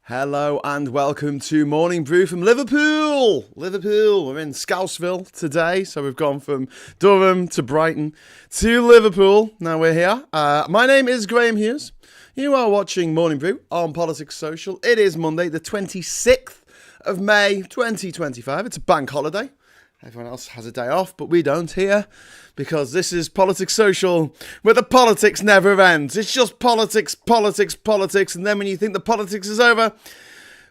Hello and welcome to Morning Brew from Liverpool. We're in Scouseville today, so we've gone from Durham to Brighton to Liverpool. Now we're here. My name is Graham Hughes. You are watching Morning Brew on Politics Social. It is Monday, the 26th of May, 2025. It's a bank holiday. Everyone else has a day off, but we don't here because this is Politics Social, where the politics never ends. It's just politics, and then when you think the politics is over,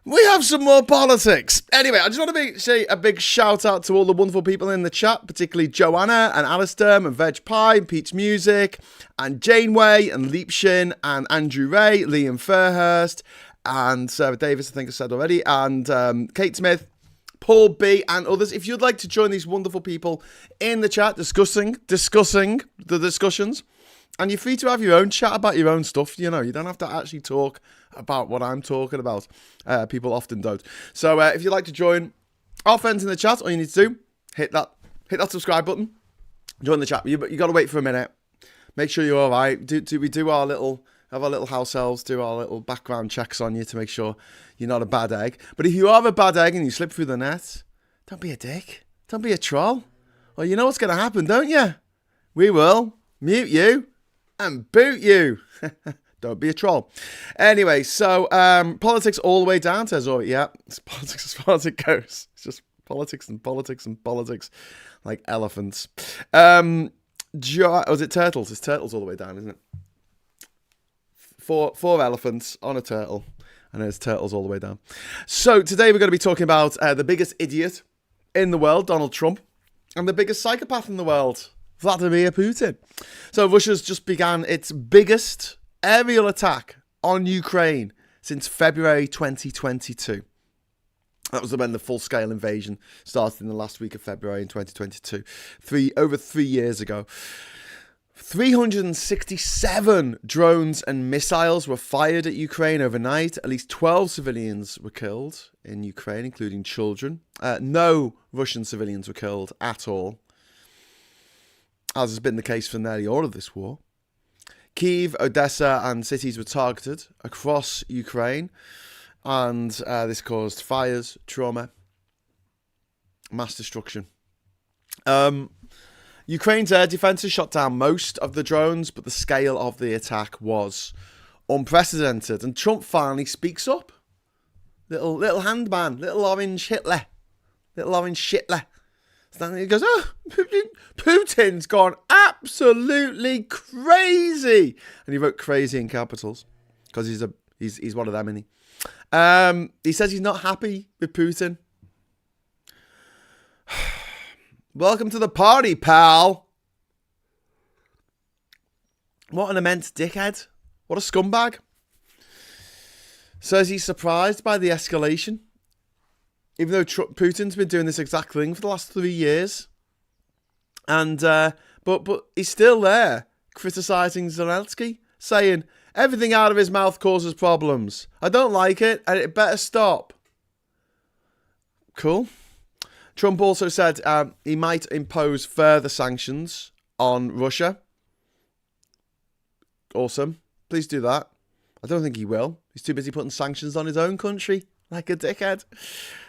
we have some more politics. Anyway, I just want to say a big shout out to all the wonderful people in the chat, particularly Joanna and Alistair and Veg Pie and Pete's Music and Janeway and Leapshin and Andrew Ray, Liam Fairhurst and Sarah Davis, I think I said already, and Kate Smith, Paul B and others. If you'd like to join these wonderful people in the chat discussing the discussions, and you're free to have your own chat about your own stuff, you know, you don't have to actually talk about what I'm talking about. People often don't. So if you'd like to join our friends in the chat, all you need to do, hit that subscribe button, join the chat. You got to wait for a minute. Make sure you're all right. We do our little house elves, do our little background checks on you to make sure you're not a bad egg. But if you are a bad egg and you slip through the net, don't be a dick. Don't be a troll. Well, you know what's going to happen, don't you? We will mute you and boot you. Don't be a troll. Anyway, so politics all the way down, says, oh, yeah, it's politics as far as it goes. It's just politics and politics and politics like elephants. Was it turtles? It's turtles all the way down, isn't it? Four elephants on a turtle, and there's turtles all the way down. So today we're going to be talking about the biggest idiot in the world, Donald Trump, and the biggest psychopath in the world, Vladimir Putin. So Russia's just began its biggest aerial attack on Ukraine since February 2022. That was when the full-scale invasion started in the last week of February in 2022, over 3 years ago. 367 drones and missiles were fired at Ukraine overnight. At least 12 civilians were killed in Ukraine, including children. No Russian civilians were killed at all, as has been the case for nearly all of this war. Kyiv, Odessa and cities were targeted across Ukraine, and this caused fires, trauma, mass destruction. Ukraine's air defences shot down most of the drones, but the scale of the attack was unprecedented. And Trump finally speaks up. Little hand man, little orange Hitler. So he goes, oh, Putin's gone absolutely crazy. And he wrote crazy in capitals because he's one of them, isn't he? He says he's not happy with Putin. Welcome to the party, pal. What an immense dickhead. What a scumbag. Says he's surprised by the escalation. Even though Putin's been doing this exact thing for the last 3 years. And, but he's still there, criticising Zelensky, saying everything out of his mouth causes problems. I don't like it, and it better stop. Cool. Trump also said he might impose further sanctions on Russia. Awesome. Please do that. I don't think he will. He's too busy putting sanctions on his own country, like a dickhead.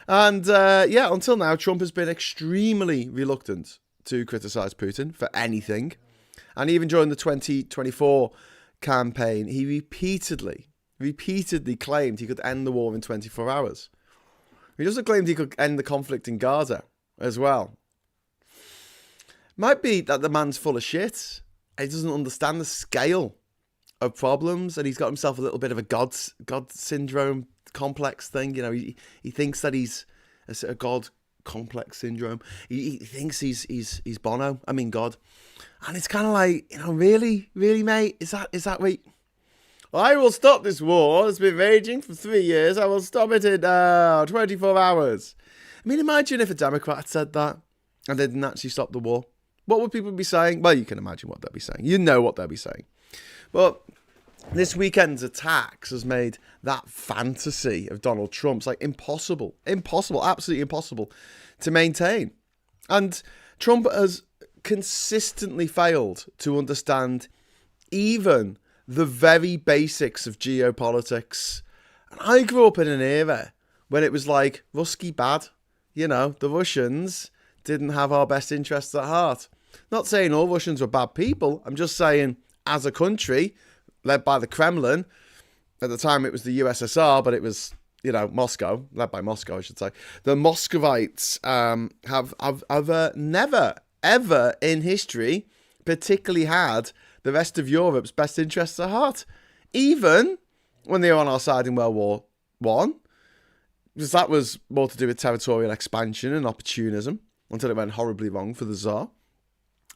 And until now, Trump has been extremely reluctant to criticise Putin for anything. And even during the 2024 campaign, he repeatedly claimed he could end the war in 24 hours. He also claimed he could end the conflict in Gaza as well. Might be that the man's full of shit. He doesn't understand the scale of problems, and he's got himself a little bit of a God syndrome complex thing. You know, he thinks that he's a God complex syndrome. He thinks he's Bono. I mean God. And it's kind of like, you know, really, mate. Is that right? I will stop this war. It's been raging for 3 years. I will stop it in 24 hours. I mean, imagine if a Democrat had said that and they didn't actually stop the war. What would people be saying? Well, you can imagine what they'll be saying. You know what they'll be saying. But this weekend's attacks has made that fantasy of Donald Trump's like impossible, absolutely impossible to maintain. And Trump has consistently failed to understand even the very basics of geopolitics. And I grew up in an era when it was like, Ruski bad. You know, the Russians didn't have our best interests at heart. Not saying all Russians were bad people. I'm just saying, as a country, led by the Kremlin, at the time it was the USSR, but it was, you know, Moscow, led by Moscow, I should say. The Muscovites have never, ever in history particularly had the rest of Europe's best interests at heart. Even when they were on our side in World War One, because that was more to do with territorial expansion and opportunism, until it went horribly wrong for the Tsar.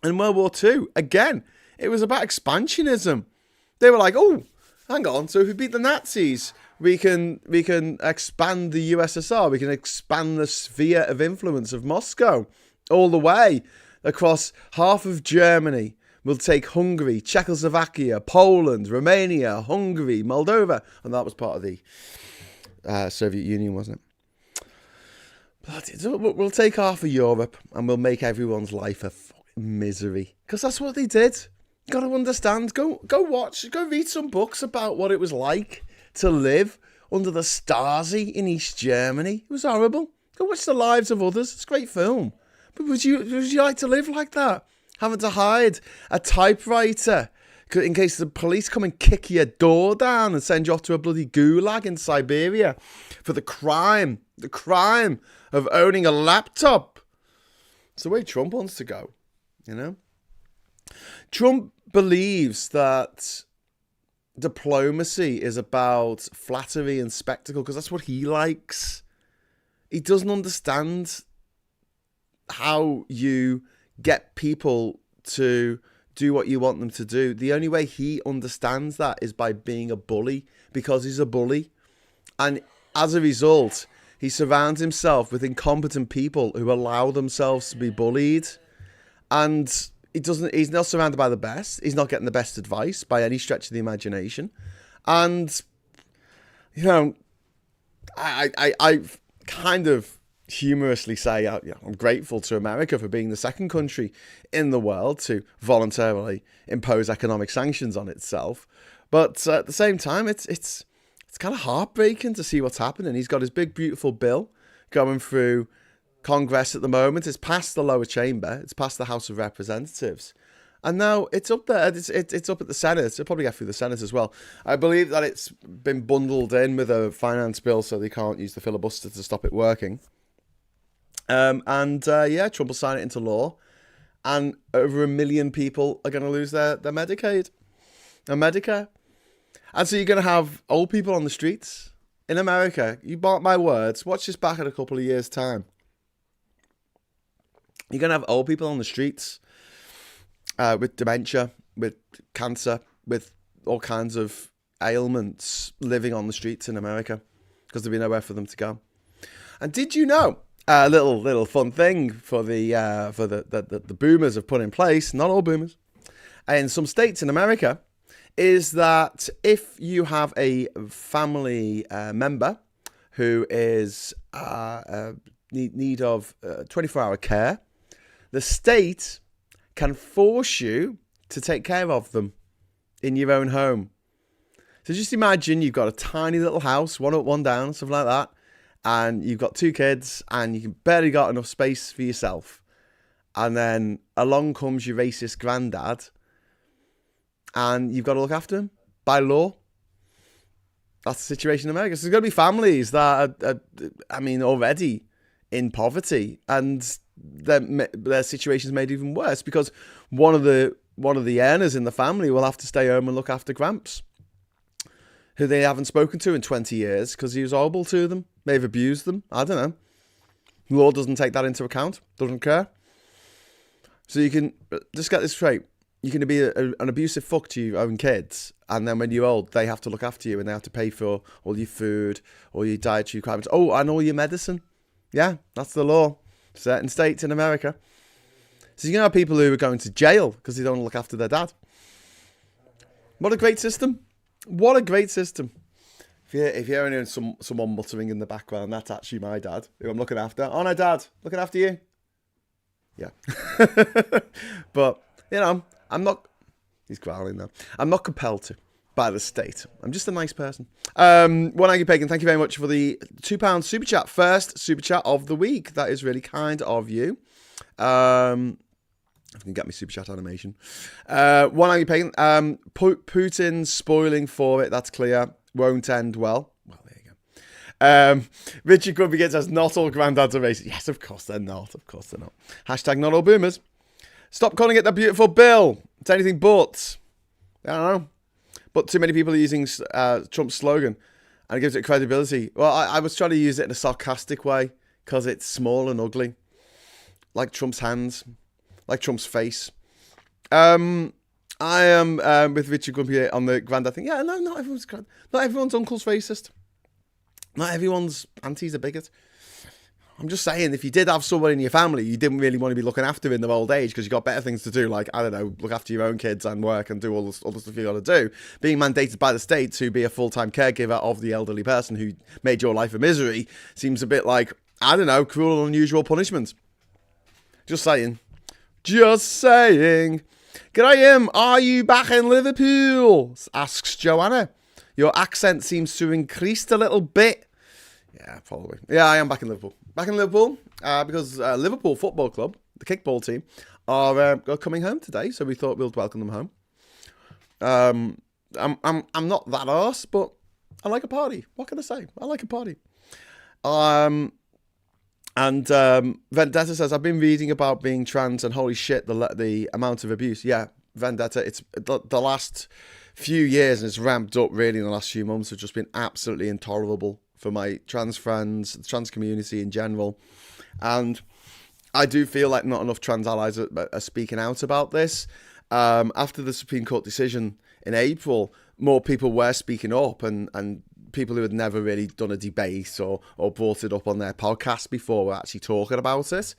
In World War Two, again, it was about expansionism. They were like, oh, hang on, so if we beat the Nazis, we can expand the USSR, we can expand the sphere of influence of Moscow all the way across half of Germany. We'll take Hungary, Czechoslovakia, Poland, Romania, Hungary, Moldova. And that was part of the Soviet Union, wasn't it? We'll take half of Europe and we'll make everyone's life a fucking misery. Because that's what they did. Got to understand. Go read some books about what it was like to live under the Stasi in East Germany. It was horrible. Go watch The Lives of Others. It's a great film. But would you like to live like that? Having to hide a typewriter in case the police come and kick your door down and send you off to a bloody gulag in Siberia for the crime of owning a laptop. It's the way Trump wants to go, you know? Trump believes that diplomacy is about flattery and spectacle because that's what he likes. He doesn't understand how you get people to do what you want them to do. The only way he understands that is by being a bully, because he's a bully. And as a result, he surrounds himself with incompetent people who allow themselves to be bullied. And he's not surrounded by the best. He's not getting the best advice by any stretch of the imagination. And, you know, I kind of humorously say I'm grateful to America for being the second country in the world to voluntarily impose economic sanctions on itself. But at the same time, it's kind of heartbreaking to see what's happening. He's got his big, beautiful bill going through Congress at the moment. It's past the lower chamber. It's past the House of Representatives. And now it's up there. It's up at the Senate. It'll probably get through the Senate as well. I believe that it's been bundled in with a finance bill so they can't use the filibuster to stop it working. Trump will sign it into law, and over 1 million people are going to lose their Medicaid and Medicare. And so you're going to have old people on the streets in America. You mark my words, watch this back in a couple of years' time. You're going to have old people on the streets with dementia, with cancer, with all kinds of ailments living on the streets in America because there'll be nowhere for them to go. And did you know, a little fun thing for the boomers have put in place, not all boomers, in some states in America, is that if you have a family member who is need of 24-hour care, the state can force you to take care of them in your own home. So just imagine you've got a tiny little house, one up, one down, something like that, and you've got 2 kids, and you barely got enough space for yourself. And then along comes your racist granddad, and you've got to look after him by law. That's the situation in America. So there's going to be families that are already in poverty, and their situation's made even worse because one of the earners in the family will have to stay home and look after Gramps, who they haven't spoken to in 20 years because he was horrible to them, may have abused them. I don't know. Law doesn't take that into account, doesn't care. So you can just get this straight. You can be an abusive fuck to your own kids, and then when you're old, they have to look after you and they have to pay for all your food, all your dietary requirements. Oh, and all your medicine. Yeah, that's the law. Certain states in America. So you're going to have people who are going to jail because they don't want to look after their dad. What a great system. What a great system. If you're hearing someone muttering in the background, that's actually my dad, who I'm looking after. Oh, no, Dad, looking after you. Yeah. But, I'm not... He's growling now. I'm not compelled to. by the state. I'm just a nice person. One Angry Pagan, thank you very much for the £2 super chat. First super chat of the week. That is really kind of you. If you can get me super chat animation. One Angry Pagan. Putin spoiling for it. That's clear. Won't end well. Well, there you go. Richard Grubby gets us. Not all granddads are racist. Yes, of course they're not. Of course they're not. Hashtag not all boomers. Stop calling it the beautiful bill. It's anything but. I don't know. But too many people are using Trump's slogan, and it gives it credibility. Well, I was trying to use it in a sarcastic way because it's small and ugly, like Trump's hands, like Trump's face. I am with Richard Grumpy on the granddad thing. Yeah, no, not everyone's uncle's racist. Not everyone's auntie's a bigot. I'm just saying, if you did have someone in your family you didn't really want to be looking after in their old age because you got better things to do, like, I don't know, look after your own kids and work and do all the stuff you got to do, being mandated by the state to be a full-time caregiver of the elderly person who made your life a misery seems a bit like, I don't know, cruel and unusual punishment. Just saying. Just saying. Graham, are you back in Liverpool? Asks Joanna. Your accent seems to have increased a little bit. Yeah, probably. Yeah, I am back in Liverpool. Back in Liverpool because Liverpool Football Club, the kickball team, are coming home today, so we thought we'd welcome them home. I'm not that arse, but I like a party. What can I say? I like a party. And Vendetta says, I've been reading about being trans and holy shit, the amount of abuse. Yeah, Vendetta, it's the last few years, and it's ramped up really in the last few months, have just been absolutely intolerable for my trans friends, the trans community in general. And I do feel like not enough trans allies are speaking out about this. After the Supreme Court decision in April, more people were speaking up, and people who had never really done a debate or brought it up on their podcast before were actually talking about it.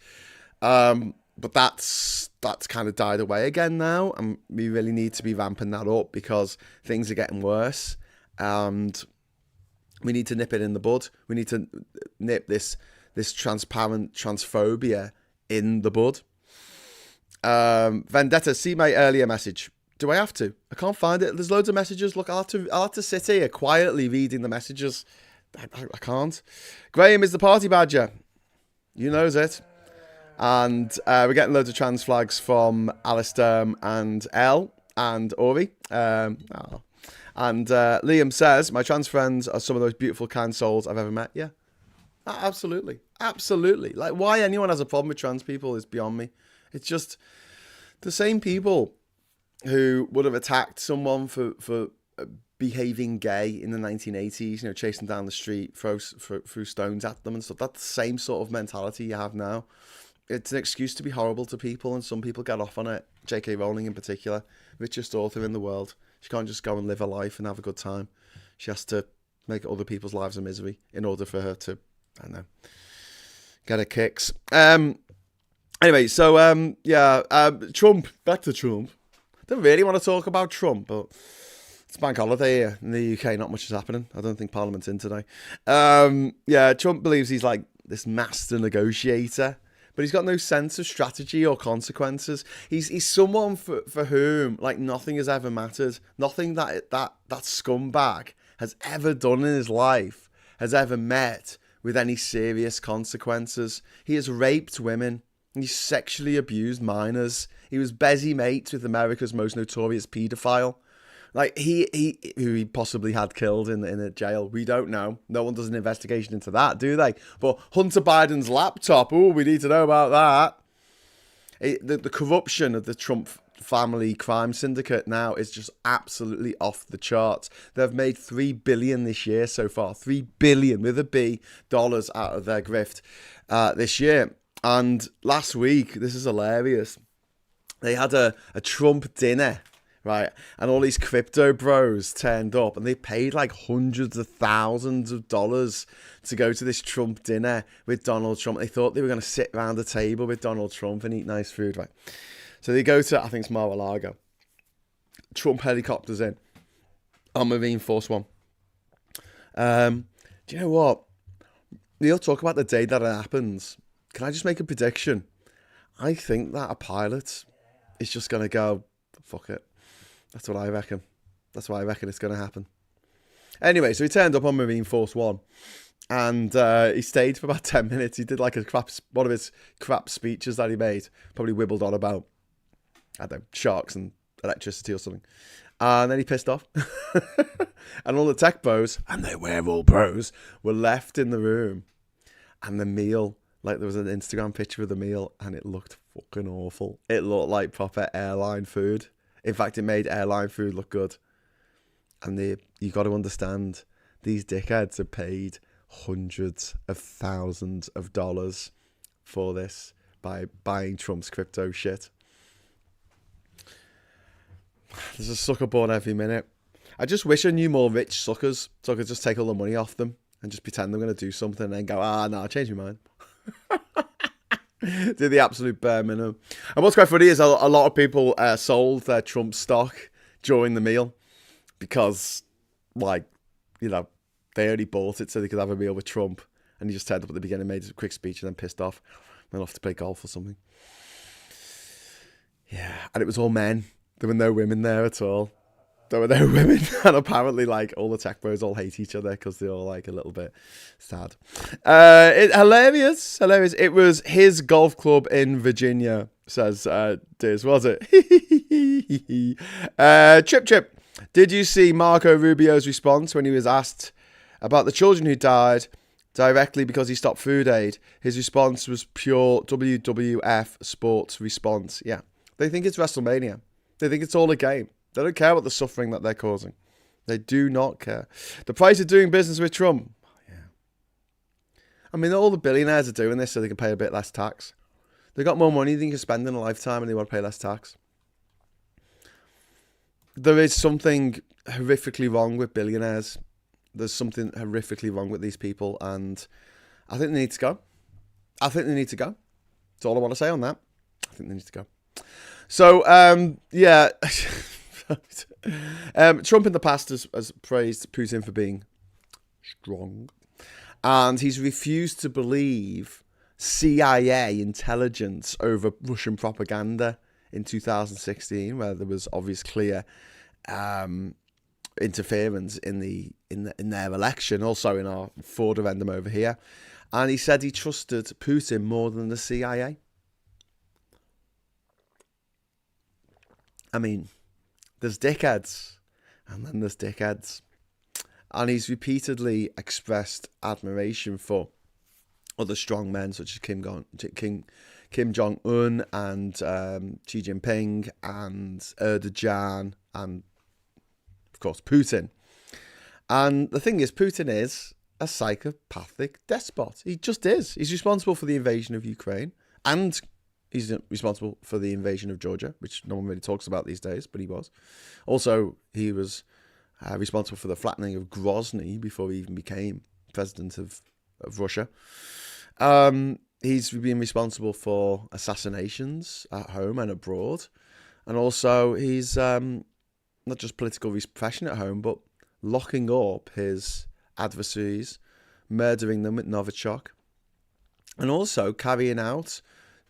But that's kind of died away again now, and we really need to be ramping that up because things are getting worse, and we need to nip it in the bud. We need to nip this transparent transphobia in the bud. Vendetta, see my earlier message. Do I have to? I can't find it. There's loads of messages. Look, I'll have to sit here quietly reading the messages. I can't. Graham is the party badger. You knows it. And we're getting loads of trans flags from Alistair and Elle and Ori. And Liam says, my trans friends are some of the most beautiful, kind souls I've ever met. Yeah, absolutely. Absolutely. Like, why anyone has a problem with trans people is beyond me. It's just the same people who would have attacked someone for behaving gay in the 1980s, you know, chasing down the street, throw stones at them and stuff. That's the same sort of mentality you have now. It's an excuse to be horrible to people, and some people get off on it. J.K. Rowling in particular, richest author in the world. She can't just go and live her life and have a good time. She has to make other people's lives a misery in order for her to, I don't know, get her kicks. Anyway, so, Trump. Back to Trump. Don't really want to talk about Trump, but it's bank holiday here in the UK. Not much is happening. I don't think Parliament's in today. Trump believes he's like this master negotiator, but he's got no sense of strategy or consequences. He's someone for whom like nothing has ever mattered. Nothing that scumbag has ever done in his life has ever met with any serious consequences. He has raped women. He's sexually abused minors. He was busy mates with America's most notorious paedophile. Like, who he possibly had killed in a jail. We don't know. No one does an investigation into that, do they? But Hunter Biden's laptop, we need to know about that. The corruption of the Trump family crime syndicate now is just absolutely off the charts. They've made $3 billion this year so far. $3 billion, with a B, dollars out of their grift this year. And last week, this is hilarious, they had a Trump dinner, right? And all these crypto bros turned up, and they paid like hundreds of thousands of dollars to go to this Trump dinner with Donald Trump. They thought they were going to sit around a table with Donald Trump and eat nice food, right? So they go to, I think it's Mar-a-Lago. Trump helicopters in on Marine Force One. Do you know what? We'll talk about the day that it happens. Can I just make a prediction? I think that a pilot is just going to go, fuck it. That's what I reckon. That's why I reckon it's going to happen. Anyway, so he turned up on Marine Force 1. And he stayed for about 10 minutes. He did like one of his crap speeches that he made. Probably wibbled on about, I don't know, sharks and electricity or something. And then he pissed off. And all the tech bros, and they were all bros, were left in the room. And the meal, like there was an Instagram picture of the meal, and it looked fucking awful. It looked like proper airline food. In fact, it made airline food look good. And you got to understand, these dickheads are paid hundreds of thousands of dollars for this by buying Trump's crypto shit. There's a sucker born every minute. I just wish I knew more rich suckers so I could just take all the money off them and just pretend I'm going to do something and then go, no, I changed my mind. Do the absolute bare minimum. And what's quite funny is a lot of people sold their Trump stock during the meal because, like, you know, they only bought it so they could have a meal with Trump. And he just turned up at the beginning, made a quick speech and then pissed off. Went off to play golf or something. Yeah, and it was all men. There were no women there at all. There were no women. And apparently, like, all the tech bros all hate each other because they're all, like, a little bit sad. Hilarious. It was his golf club in Virginia, says Diz, was it? Chip. Did you see Marco Rubio's response when he was asked about the children who died directly because he stopped food aid? His response was pure WWF sports response. Yeah, they think it's WrestleMania. They think it's all a game. They don't care about the suffering that they're causing. They do not care. The price of doing business with Trump. Yeah. I mean, all the billionaires are doing this so they can pay a bit less tax. They got more money than you can spend in a lifetime and they want to pay less tax. There is something horrifically wrong with billionaires. There's something horrifically wrong with these people, and I think they need to go. That's all I want to say on that. I think they need to go. So, yeah. Trump in the past has praised Putin for being strong, and he's refused to believe CIA intelligence over Russian propaganda in 2016, where there was obvious clear interference in their election, also in our Ford referendum over here. And he said he trusted Putin more than the CIA. I mean, there's dickheads, and then there's dickheads. And he's repeatedly expressed admiration for other strong men such as Kim Jong-un and Xi Jinping and Erdogan and, of course, Putin. And the thing is, Putin is a psychopathic despot. He just is. He's responsible for the invasion of Ukraine, and he's responsible for the invasion of Georgia, which no one really talks about these days, but he was. Also, he was responsible for the flattening of Grozny before he even became president of Russia. He's been responsible for assassinations at home and abroad. And also, he's not just political repression at home, but locking up his adversaries, murdering them at Novichok, and also carrying out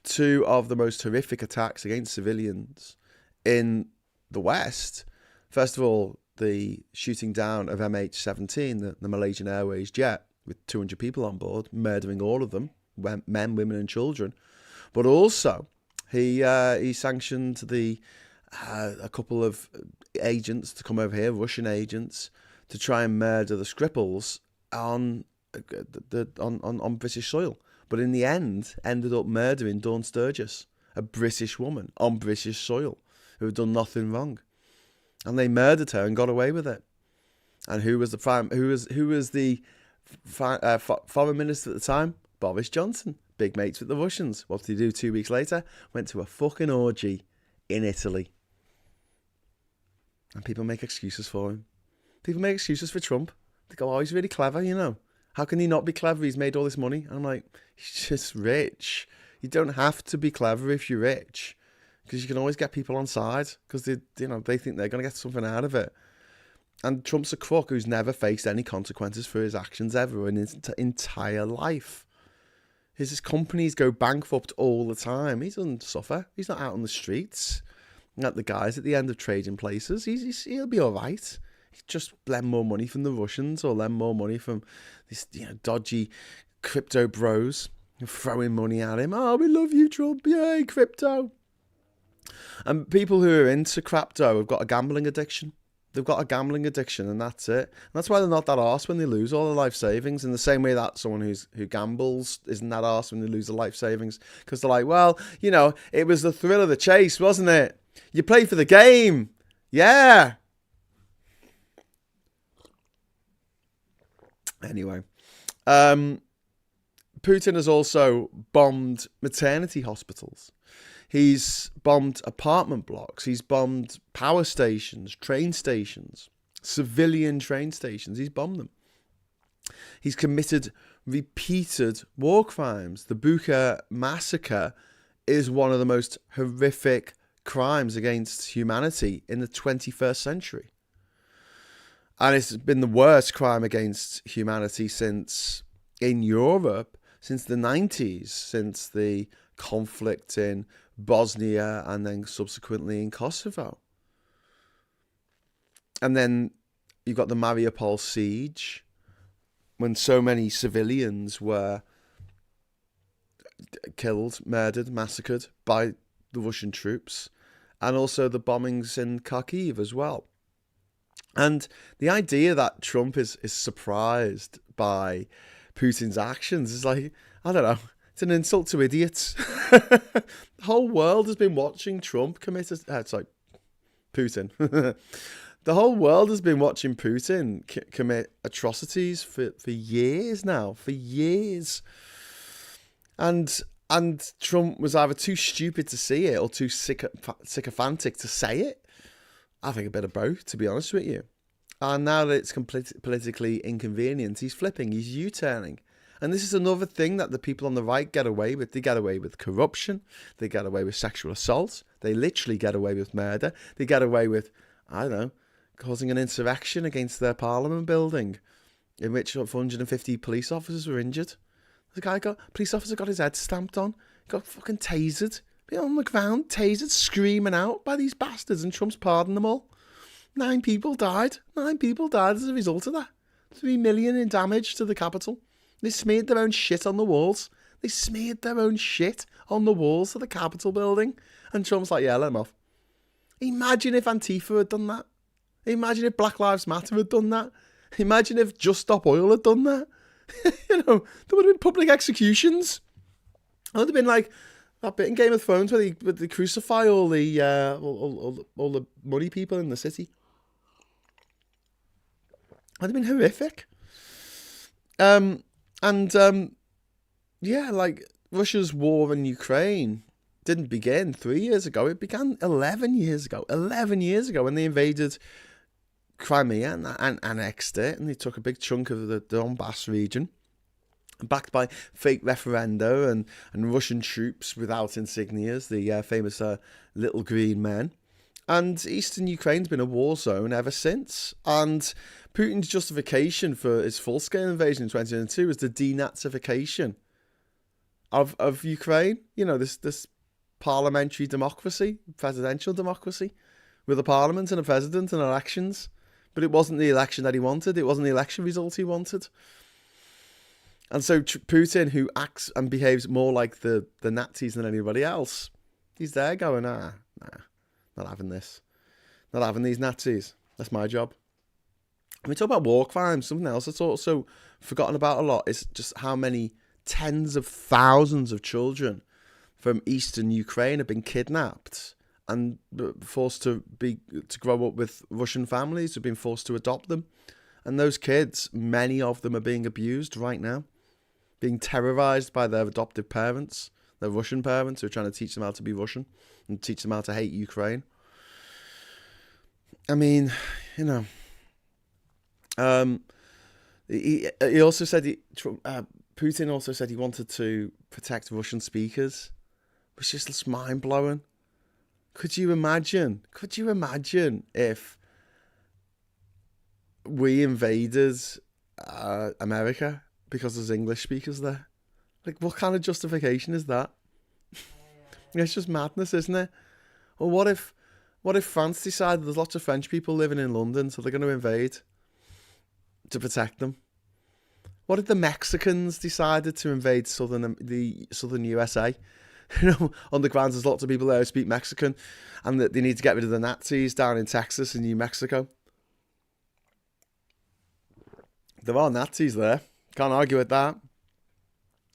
two of the most horrific attacks against civilians in the West. First of all, the shooting down of MH17, the Malaysian Airways jet, with 200 people on board, murdering all of them, men, women and children. But also, he sanctioned a couple of agents to come over here, Russian agents, to try and murder the Skripals on British soil. But in the end, ended up murdering Dawn Sturgis, a British woman on British soil who had done nothing wrong, and they murdered her and got away with it. And who was the foreign minister at the time? Boris Johnson, big mates with the Russians. What did he do 2 weeks later? Went to a fucking orgy in Italy. And people make excuses for him. People make excuses for Trump. They go, oh, he's really clever, you know. How can he not be clever? He's made all this money. And I'm like, he's just rich. You don't have to be clever if you're rich, because you can always get people on side because they think they're going to get something out of it. And Trump's a crook who's never faced any consequences for his actions ever in his entire life. His companies go bankrupt all the time. He doesn't suffer. He's not out on the streets. Like the guys at the end of trading places, he'll be all right. He just lend more money from the Russians or lend more money from this dodgy crypto bros throwing money at him. Oh, we love you, Trump. Yay, crypto. And people who are into crypto have got a gambling addiction. They've got a gambling addiction, and that's it. And that's why they're not that arse when they lose all their life savings. In the same way that someone who gambles isn't that arse when they lose their life savings. Because they're like, well, it was the thrill of the chase, wasn't it? You play for the game. Yeah. Anyway. Putin has also bombed maternity hospitals. He's bombed apartment blocks. He's bombed power stations, train stations, civilian train stations. He's bombed them. He's committed repeated war crimes. The Bucha massacre is one of the most horrific crimes against humanity in the 21st century. And it's been the worst crime against humanity in Europe since the 90s, since the conflict in Bosnia and then subsequently in Kosovo. And then you've got the Mariupol siege, when so many civilians were killed, murdered, massacred by the Russian troops, and also the bombings in Kharkiv as well. And the idea that Trump is surprised by Putin's actions is like, I don't know, it's an insult to idiots. The whole world has been watching Trump commit... Putin. The whole world has been watching Putin commit atrocities for years now. For years. And Trump was either too stupid to see it or too sycophantic to say it. I think a bit of both, to be honest with you. And now that it's politically inconvenient, he's flipping, he's U-turning. And this is another thing that the people on the right get away with. They get away with corruption. They get away with sexual assault. They literally get away with murder. They get away with, I don't know, causing an insurrection against their parliament building in which 150 police officers were injured. Police officer got his head stamped on, got fucking tasered, been on the ground, tasered, screaming out by these bastards, and Trump's pardoned them all. 9 people died. 9 people died as a result of that. 3 million in damage to the Capitol. They smeared their own shit on the walls. They smeared their own shit on the walls of the Capitol building. And Trump's like, yeah, let them off. Imagine if Antifa had done that. Imagine if Black Lives Matter had done that. Imagine if Just Stop Oil had done that. There would have been public executions. It would have been like that bit in Game of Thrones where they crucify all the money people in the city. It would have been horrific. Russia's war in Ukraine didn't begin 3 years ago. It began 11 years ago. 11 years ago when they invaded Crimea and annexed it, and they took a big chunk of the Donbass region, backed by fake referenda and Russian troops without insignias, the famous little green men. And eastern Ukraine's been a war zone ever since. And Putin's justification for his full-scale invasion in 2022 was the denazification of Ukraine. This parliamentary democracy, presidential democracy, with a parliament and a president and elections. But it wasn't the election that he wanted. It wasn't the election result he wanted. And so Putin, who acts and behaves more like the Nazis than anybody else, he's there going, nah, not having this. Not having these Nazis. That's my job. When we talk about war crimes, something else that's also forgotten about a lot is just how many tens of thousands of children from eastern Ukraine have been kidnapped and forced to grow up with Russian families, who've been forced to adopt them. And those kids, many of them are being abused right now, being terrorized by their adoptive parents, their Russian parents, who are trying to teach them how to be Russian and teach them how to hate Ukraine. I mean, he also said Putin also said he wanted to protect Russian speakers, which is just mind-blowing. Could you imagine if we invaded America because there's English speakers there? Like, what kind of justification is that? It's just madness, isn't it? Or what if What if France decided there's lots of French people living in London, so they're going to invade to protect them? What if the Mexicans decided to invade the southern USA? On the grounds there's lots of people there who speak Mexican, and that they need to get rid of the Nazis down in Texas and New Mexico. There are Nazis there. Can't argue with that.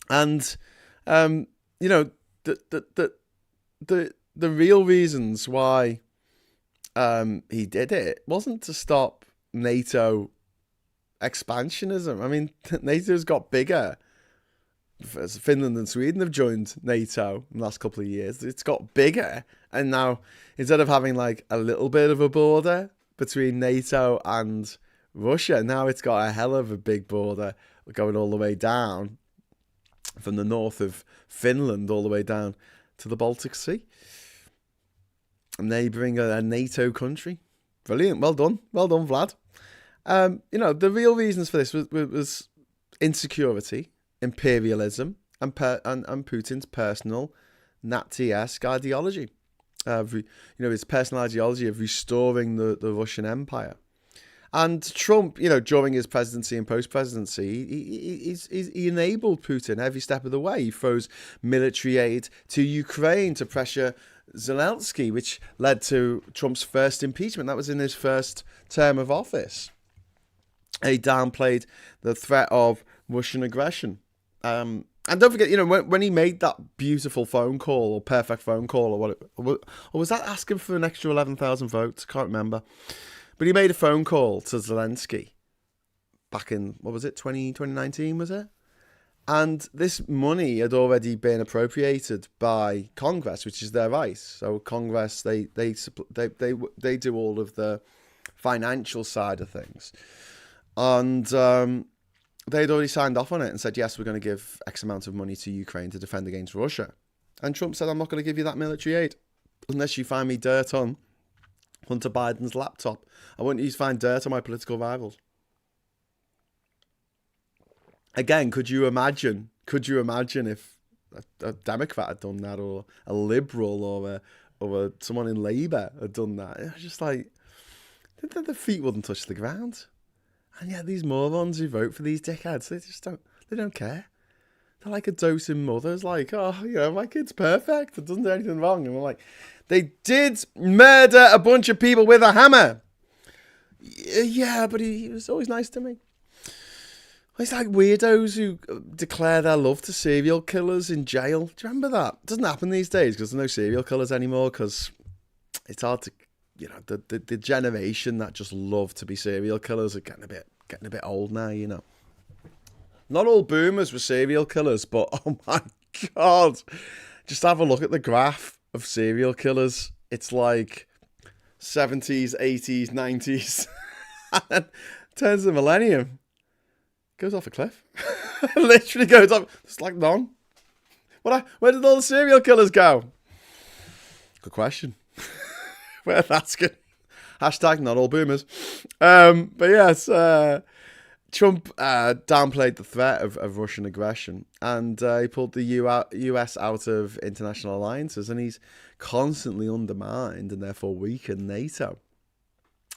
And the real reasons why he did it wasn't to stop NATO expansionism. I mean, NATO's got bigger. Finland and Sweden have joined NATO in the last couple of years. It's got bigger, and now instead of having like a little bit of a border between NATO and Russia, now it's got a hell of a big border going all the way down from the north of Finland all the way down to the Baltic Sea, neighbouring a NATO country. Brilliant. Well done, Vlad. The real reasons for this was insecurity, imperialism, and Putin's personal Nazi-esque ideology. His personal ideology of restoring the Russian Empire. And Trump, during his presidency and post-presidency, he enabled Putin every step of the way. He throws military aid to Ukraine to pressure Zelensky, which led to Trump's first impeachment. That was in his first term of office. He downplayed the threat of Russian aggression. And don't forget, when he made that beautiful phone call or perfect phone call or was that asking for an extra 11,000 votes? Can't remember. But he made a phone call to Zelensky back in, 2019, was it? And this money had already been appropriated by Congress, which is their right. So Congress, they do all of the financial side of things. And they'd already signed off on it and said, yes, we're going to give X amount of money to Ukraine to defend against Russia. And Trump said, I'm not going to give you that military aid unless you find me dirt on Hunter Biden's laptop. I want you to find dirt on my political rivals. Again, could you imagine if a Democrat had done that, or a Liberal, or someone in Labour had done that? It was just like, their feet wouldn't touch the ground. And yet these morons who vote for these dickheads, they don't care. They're like a doting mother's like, my kid's perfect. It doesn't do anything wrong. And we're like, they did murder a bunch of people with a hammer. Yeah, but he was always nice to me. It's like weirdos who declare their love to serial killers in jail. Do you remember that? It doesn't happen these days because there's no serial killers anymore, because it's hard to, the generation that just love to be serial killers are getting a bit old now, Not all boomers were serial killers, but oh my God. Just have a look at the graph of serial killers. It's like 70s, 80s, 90s. And turns the millennium. Goes off a cliff. Literally goes off. It's like none. Where did all the serial killers go? Good question. Worth asking. Hashtag not all boomers. But yes, Trump downplayed the threat of Russian aggression, and he pulled the US out of international alliances, and he's constantly undermined and therefore weakened NATO.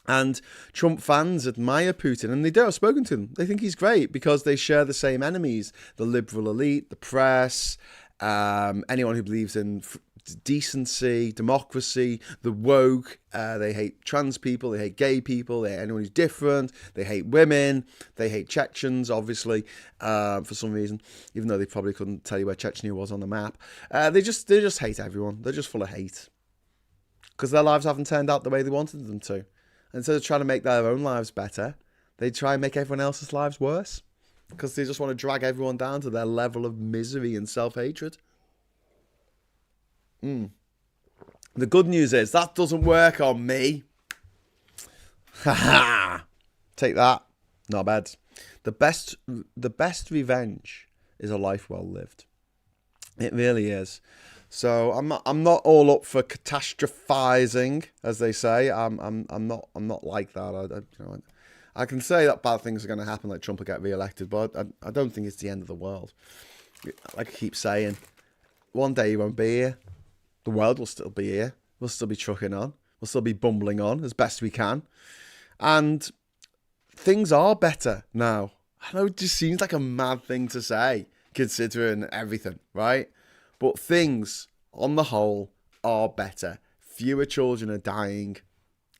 And Trump fans admire Putin, and they do. I've spoken to them. They think he's great because they share the same enemies: the liberal elite, the press, anyone who believes in decency, democracy, the woke. They hate trans people, they hate gay people, they hate anyone who's different, they hate women, they hate Chechens, obviously, for some reason, even though they probably couldn't tell you where Chechnya was on the map. They just hate everyone. They're just full of hate because their lives haven't turned out the way they wanted them to. And instead of trying to make their own lives better, they try and make everyone else's lives worse because they just want to drag everyone down to their level of misery and self-hatred. The good news is that doesn't work on me. Take that, not bad. The best revenge is a life well lived. It really is. So I'm not all up for catastrophizing, as they say. I'm not like that. I can say that bad things are going to happen, like Trump will get re-elected, but I don't think it's the end of the world. Like I keep saying, one day he won't be here. The world will still be here. We'll still be trucking on. We'll still be bumbling on as best we can. And things are better now. I know it just seems like a mad thing to say, considering everything, right? But things, on the whole, are better. Fewer children are dying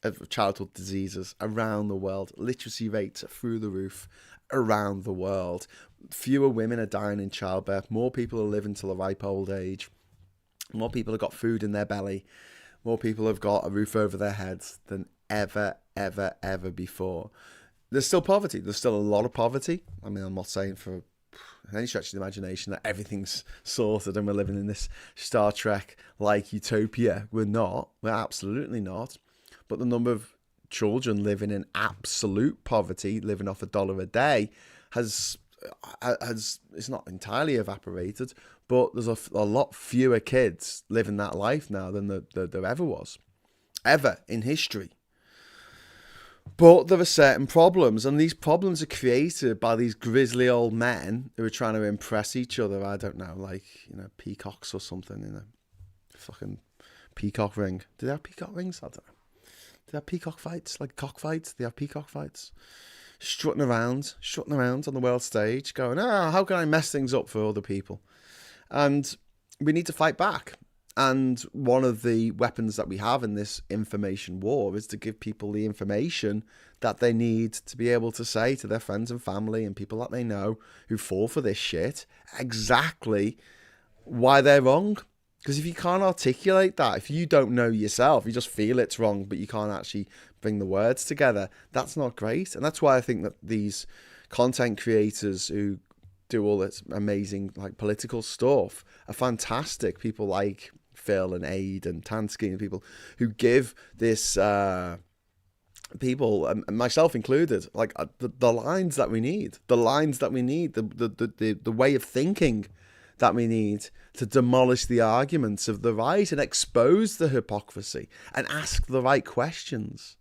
of childhood diseases around the world. Literacy rates are through the roof around the world. Fewer women are dying in childbirth. More people are living till a ripe old age. More people have got food in their belly. More people have got a roof over their heads than ever, ever, ever before. There's still poverty. There's still a lot of poverty. I mean, I'm not saying for any stretch of the imagination that everything's sorted and we're living in this Star Trek-like utopia. We're not. We're absolutely not. But the number of children living in absolute poverty, living off $1 a day, has it's not entirely evaporated, but there's a lot fewer kids living that life now than there ever was, ever in history. But there are certain problems, and these problems are created by these grisly old men who are trying to impress each other. I don't know, like, peacocks or something in a fucking peacock ring. Do they have peacock rings? I don't know. Do they have peacock fights, like cockfights? They have peacock fights. Strutting around on the world stage, going, how can I mess things up for other people? And we need to fight back. And one of the weapons that we have in this information war is to give people the information that they need to be able to say to their friends and family and people that they know who fall for this shit exactly why they're wrong. Because if you can't articulate that, if you don't know yourself, you just feel it's wrong, but you can't actually bring the words together, that's not great. And that's why I think that these content creators who do all this amazing like political stuff are fantastic. People like Phil and Aid and Tansky and people who give this people, and myself included, like the lines that we need, the way of thinking that we need to demolish the arguments of the right and expose the hypocrisy and ask the right questions.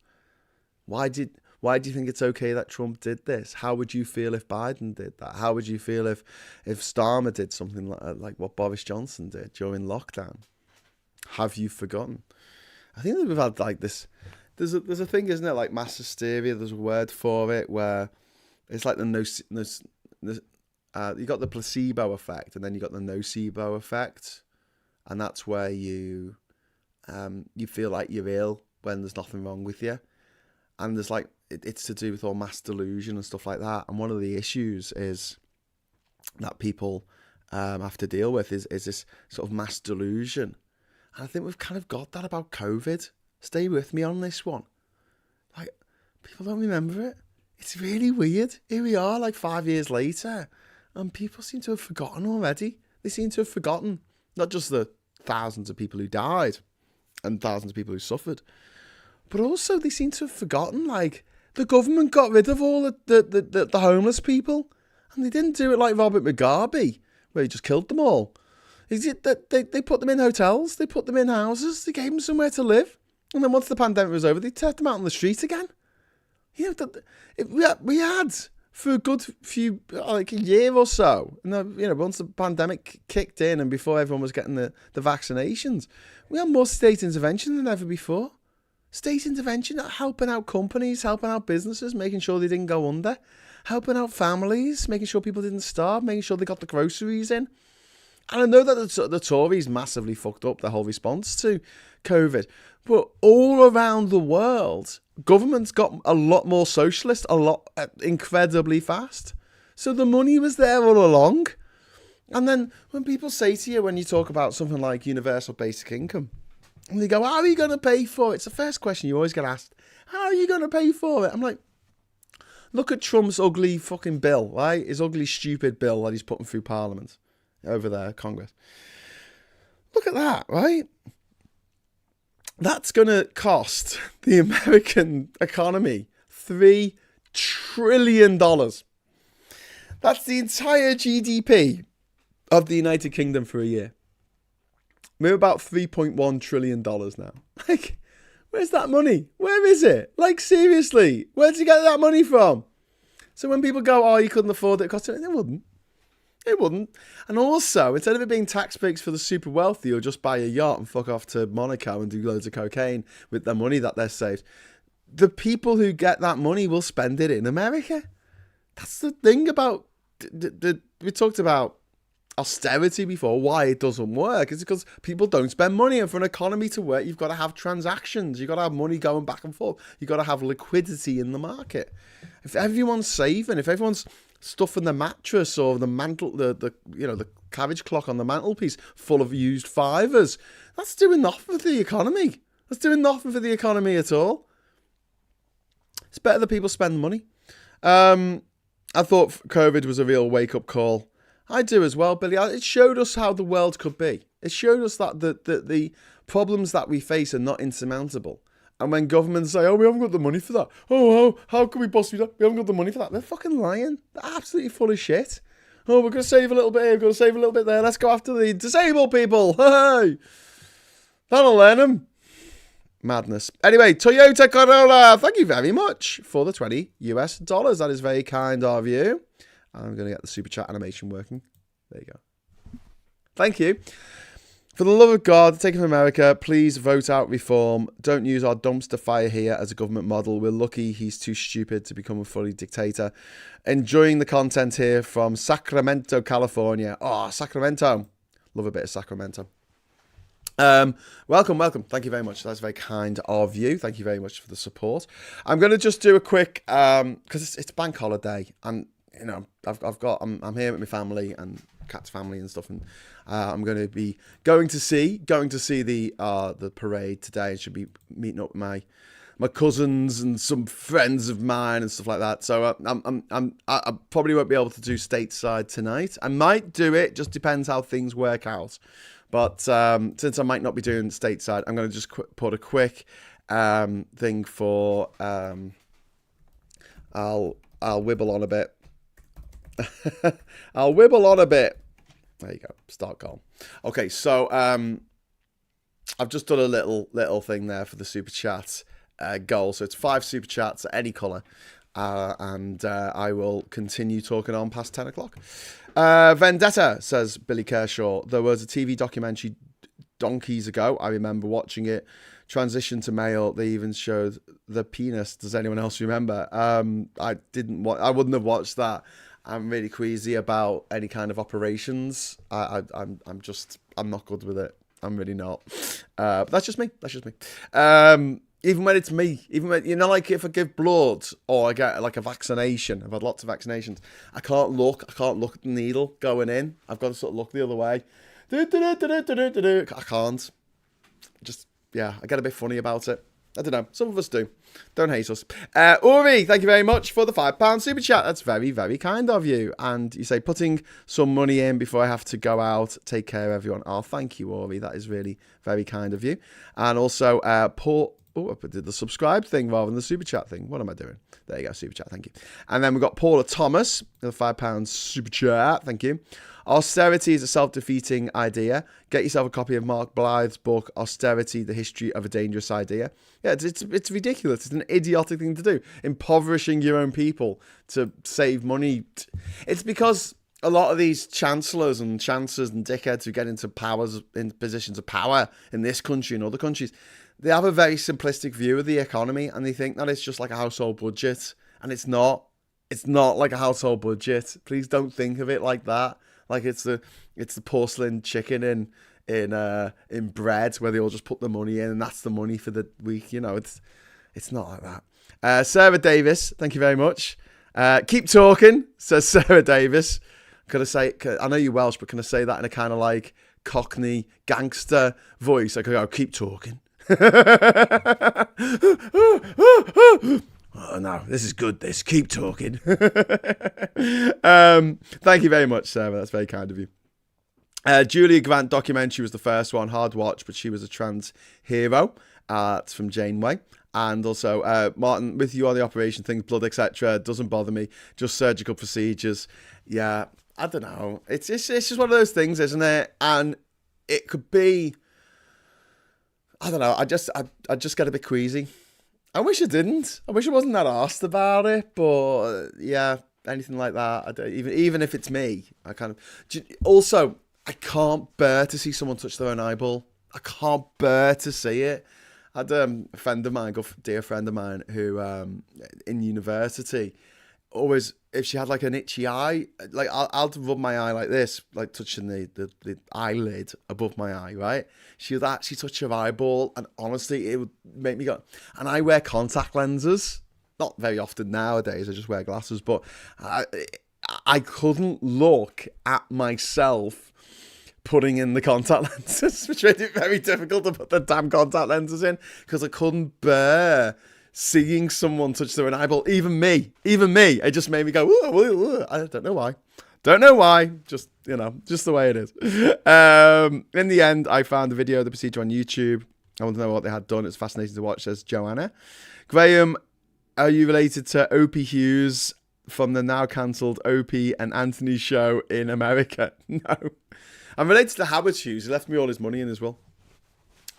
Why do you think it's okay that Trump did this? How would you feel if Biden did that? How would you feel if Starmer did something like what Boris Johnson did during lockdown? Have you forgotten? I think that we've had like this. There's a thing, isn't it? Like mass hysteria. There's a word for it where it's like you got the placebo effect, and then you got the nocebo effect, and that's where you feel like you're ill when there's nothing wrong with you, and there's like it's to do with all mass delusion and stuff like that. And one of the issues is that people have to deal with is this sort of mass delusion. And I think we've kind of got that about COVID. Stay with me on this one. Like, people don't remember it. It's really weird. Here we are, like 5 years later, and people seem to have forgotten already. They seem to have forgotten not just the thousands of people who died and thousands of people who suffered, but also they seem to have forgotten, like, the government got rid of all the homeless people, and they didn't do it like Robert Mugabe, where he just killed them all. They put them in hotels, they put them in houses, they gave them somewhere to live. And then once the pandemic was over, they turned them out on the street again. We had, for a good few, like a year or so, and once the pandemic kicked in and before everyone was getting the vaccinations, we had more state intervention than ever before. State intervention, helping out companies, helping out businesses, making sure they didn't go under, helping out families, making sure people didn't starve, making sure they got the groceries in. And I know that the Tories massively fucked up their whole response to COVID. But all around the world, governments got a lot more socialist, incredibly fast. So the money was there all along. And then when people say to you, when you talk about something like universal basic income, and they go, how are you going to pay for it? It's the first question you always get asked. How are you going to pay for it? I'm like, look at Trump's ugly fucking bill, right? His ugly, stupid bill that he's putting through Parliament over there, Congress. Look at that, right? That's going to cost the American economy $3 trillion. That's the entire GDP of the United Kingdom for a year. We're about $3.1 trillion now. Like, where's that money? Where is it? Like, seriously, where'd you get that money from? So when people go, oh, you couldn't afford it, they wouldn't. It wouldn't. And also, instead of it being tax breaks for the super wealthy, you'll just buy a yacht and fuck off to Monaco and do loads of cocaine with the money that they're saved. The people who get that money will spend it in America. That's the thing about... we talked about austerity before, why it doesn't work. It's because people don't spend money, and for an economy to work, you've got to have transactions, you've got to have money going back and forth, you've got to have liquidity in the market. If everyone's saving, if everyone's stuffing the mattress or the mantle, the cabbage clock on the mantelpiece full of used fivers, that's doing nothing for the economy. That's doing nothing for the economy at all. It's better that people spend money. I thought COVID was a real wake-up call. I do as well, Billy. It showed us how the world could be. It showed us that the problems that we face are not insurmountable. And when governments say, oh, we haven't got the money for that. Oh, how can we possibly do that? We haven't got the money for that. They're fucking lying. They're absolutely full of shit. Oh, we're going to save a little bit here. We're going to save a little bit there. Let's go after the disabled people. Hey! That'll learn them. Madness. Anyway, Toyota Corolla, thank you very much for the $20 US. That is very kind of you. I'm going to get the super chat animation working. There you go. Thank you. For the love of God, take it from America, please vote out reform. Don't use our dumpster fire here as a government model. We're lucky he's too stupid to become a fully dictator. Enjoying the content here from Sacramento, California. Oh, Sacramento. Love a bit of Sacramento. Welcome. Thank you very much. That's very kind of you. Thank you very much for the support. I'm going to just do a quick, because it's bank holiday, and you know, I'm here with my family and Cat's family and stuff, and I'm going to be going to see the parade today. I should be meeting up with my cousins and some friends of mine and stuff like that. So I probably won't be able to do stateside tonight. I might do it. Just depends how things work out. But since I might not be doing stateside, I'm going to just put a quick thing for. I'll wibble on a bit. I'll wibble on a bit. There you go. Start goal. Okay, so I've just done a little thing there for the super chat goal. So it's 5 super chats at any colour, and I will continue talking on past 10 o'clock. Vendetta, says Billy Kershaw. There was a TV documentary donkeys ago. I remember watching it. Transition to male. They even showed the penis. Does anyone else remember? I wouldn't have watched that. I'm really queasy about any kind of operations. I'm not good with it. I'm really not. But that's just me. Even when it's me, even when, you know, like if I give blood or I get like a vaccination, I've had lots of vaccinations, I can't look at the needle going in. I've got to sort of look the other way. I can't. Just, yeah, I get a bit funny about it. I don't know. Some of us do. Don't hate us. Uri, thank you very much for the £5 super chat. That's very, very kind of you. And you say, putting some money in before I have to go out. Take care, everyone. Oh, thank you, Uri. That is really very kind of you. And also, Paul. Oh, I did the subscribe thing rather than the super chat thing. What am I doing? There you go, super chat. Thank you. And then we've got Paula Thomas, the £5 super chat. Thank you. Austerity is a self-defeating idea. Get yourself a copy of Mark Blythe's book, Austerity, The History of a Dangerous Idea. Yeah, it's ridiculous. It's an idiotic thing to do. Impoverishing your own people to save money. It's because a lot of these chancellors and chancellors and dickheads who get into positions of power in this country and other countries, they have a very simplistic view of the economy, and they think that it's just like a household budget, and it's not. It's not like a household budget. Please don't think of it like that. Like it's the porcelain chicken in bread where they all just put the money in, and that's the money for the week. You know, it's not like that. Sarah Davis, thank you very much. Keep talking, says Sarah Davis. I know you're Welsh, but can I say that in a kind of like Cockney gangster voice? I could go, keep talking. Oh no, this is good. Keep talking. Thank you very much, Sarah. That's very kind of you. Julia Grant documentary was the first one. Hard watch, but she was a trans hero. It's from Janeway. And also, Martin, with you on the operation things, blood, etc. Doesn't bother me. Just surgical procedures. Yeah, I don't know. It's just one of those things, isn't it? And it could be. I don't know. I just get a bit queasy. I wish I didn't. I wish I wasn't that arsed about it. But yeah, anything like that. I don't, even if it's me, I kind of... Also, I can't bear to see someone touch their own eyeball. I can't bear to see it. I had a friend of mine, dear friend of mine, who in university, always, if she had like an itchy eye, like I'll rub my eye like this, like touching the eyelid above my eye, right? She would actually touch her eyeball, and honestly, it would make me go. And I wear contact lenses, not very often nowadays. I just wear glasses, but I couldn't look at myself putting in the contact lenses, which made it very difficult to put the damn contact lenses in, because I couldn't bear seeing someone touch their own eyeball. Even me, it just made me go, ooh, ooh, ooh. I don't know why, just, just the way it is. In the end, I found a video of the procedure on YouTube. I want to know what they had done. It's fascinating to watch, says Joanna. Graham, are you related to Opie Hughes from the now cancelled Opie and Anthony show in America? No. I'm related to Howard Hughes. He left me all his money in as well.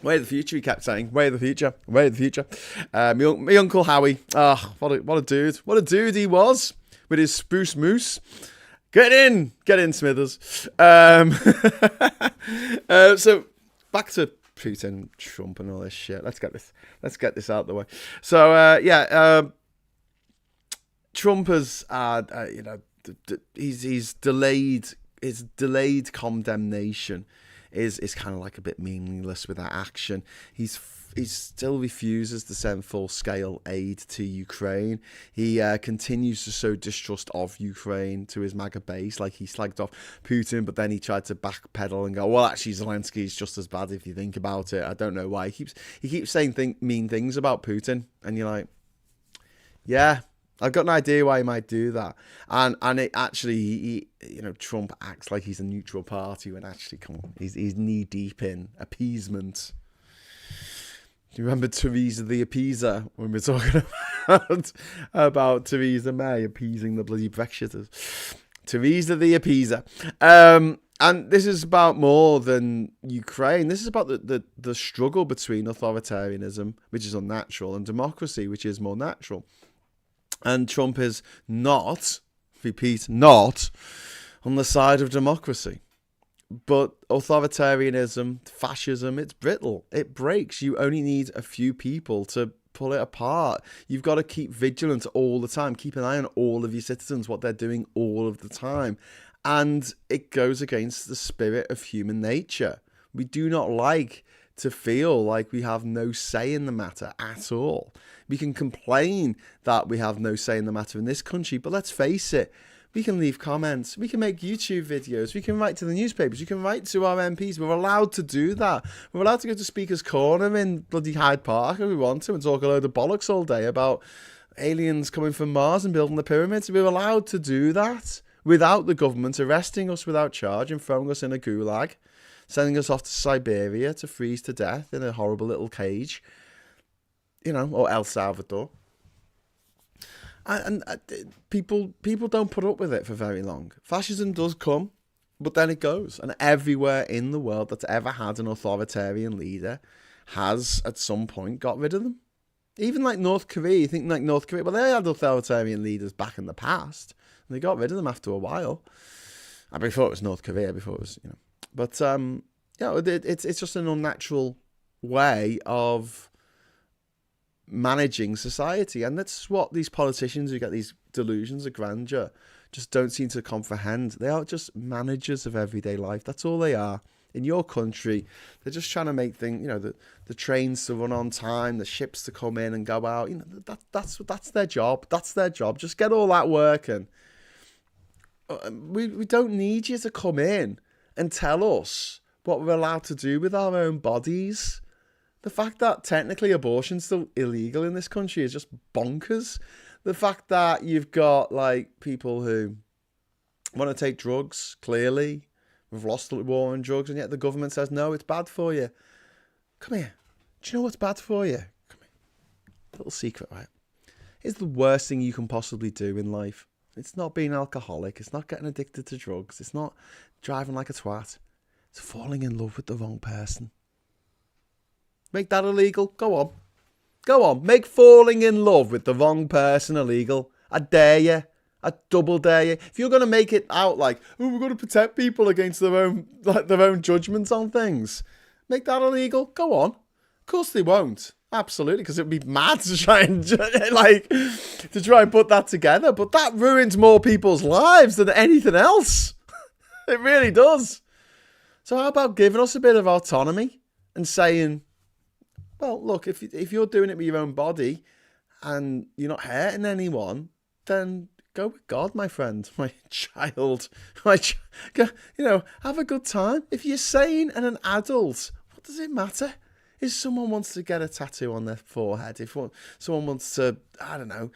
Way of the future, he kept saying. Way of the future. Way of the future. My Uncle Howie. Oh, what a dude. What a dude he was with his spruce moose. Get in, Smithers. So back to Putin, Trump, and all this shit. Let's get this out of the way. So Trump has he's delayed. His delayed condemnation is kind of like a bit meaningless without action. He still refuses to send full-scale aid to Ukraine. He continues to sow distrust of Ukraine to his MAGA base. Like, he slagged off Putin, but then he tried to backpedal and go, well, actually, Zelensky is just as bad if you think about it. I don't know why. He keeps saying mean things about Putin, and you're like, yeah, I've got an idea why he might do that. And it actually, Trump acts like he's a neutral party when actually, come on, he's knee deep in appeasement. Do you remember Theresa the Appeaser when we're talking about Theresa May appeasing the bloody Brexiters? Theresa the Appeaser. And this is about more than Ukraine. This is about the struggle between authoritarianism, which is unnatural, and democracy, which is more natural. And Trump is not, repeat, not on the side of democracy. But authoritarianism, fascism, it's brittle. It breaks. You only need a few people to pull it apart. You've got to keep vigilant all the time. Keep an eye on all of your citizens, what they're doing all of the time. And it goes against the spirit of human nature. We do not like to feel like we have no say in the matter at all. We can complain that we have no say in the matter in this country, but let's face it, we can leave comments, we can make YouTube videos, we can write to the newspapers, we can write to our MPs. We're allowed to do that. We're allowed to go to Speaker's Corner in bloody Hyde Park if we want to and talk a load of bollocks all day about aliens coming from Mars and building the pyramids. We're allowed to do that without the government arresting us without charge and throwing us in a gulag, sending us off to Siberia to freeze to death in a horrible little cage, or El Salvador. And people don't put up with it for very long. Fascism does come, but then it goes. And everywhere in the world that's ever had an authoritarian leader has, at some point, got rid of them. Even like North Korea, you think like North Korea, well, they had authoritarian leaders back in the past, and they got rid of them after a while. And before it was North Korea, before it was, But, it's just an unnatural way of managing society. And that's what these politicians who get these delusions of grandeur just don't seem to comprehend. They are just managers of everyday life. That's all they are. In your country, they're just trying to make things, the trains to run on time, the ships to come in and go out. That's their job. That's their job. Just get all that working. We don't need you to come in and tell us what we're allowed to do with our own bodies. The fact that technically abortion's still illegal in this country is just bonkers. The fact that you've got like people who want to take drugs, clearly, we've lost the war on drugs, and yet the government says, no, it's bad for you. Come here. Do you know what's bad for you? Come here. Little secret, right? It's the worst thing you can possibly do in life. It's not being alcoholic. It's not getting addicted to drugs. It's not driving like a twat. It's falling in love with the wrong person. Make that illegal? Go on. Go on. Make falling in love with the wrong person illegal. I dare you. I double dare you. If you're going to make it out like, oh, we're going to protect people against their own judgments on things, make that illegal. Go on. Of course they won't. Absolutely, because it would be mad to try and put that together. But that ruins more people's lives than anything else. It really does. So how about giving us a bit of autonomy and saying, well, look, if you're doing it with your own body and you're not hurting anyone, then go with God, my friend, my child. Have a good time. If you're sane and an adult, what does it matter? If someone wants to get a tattoo on their forehead, if someone wants to, I don't know,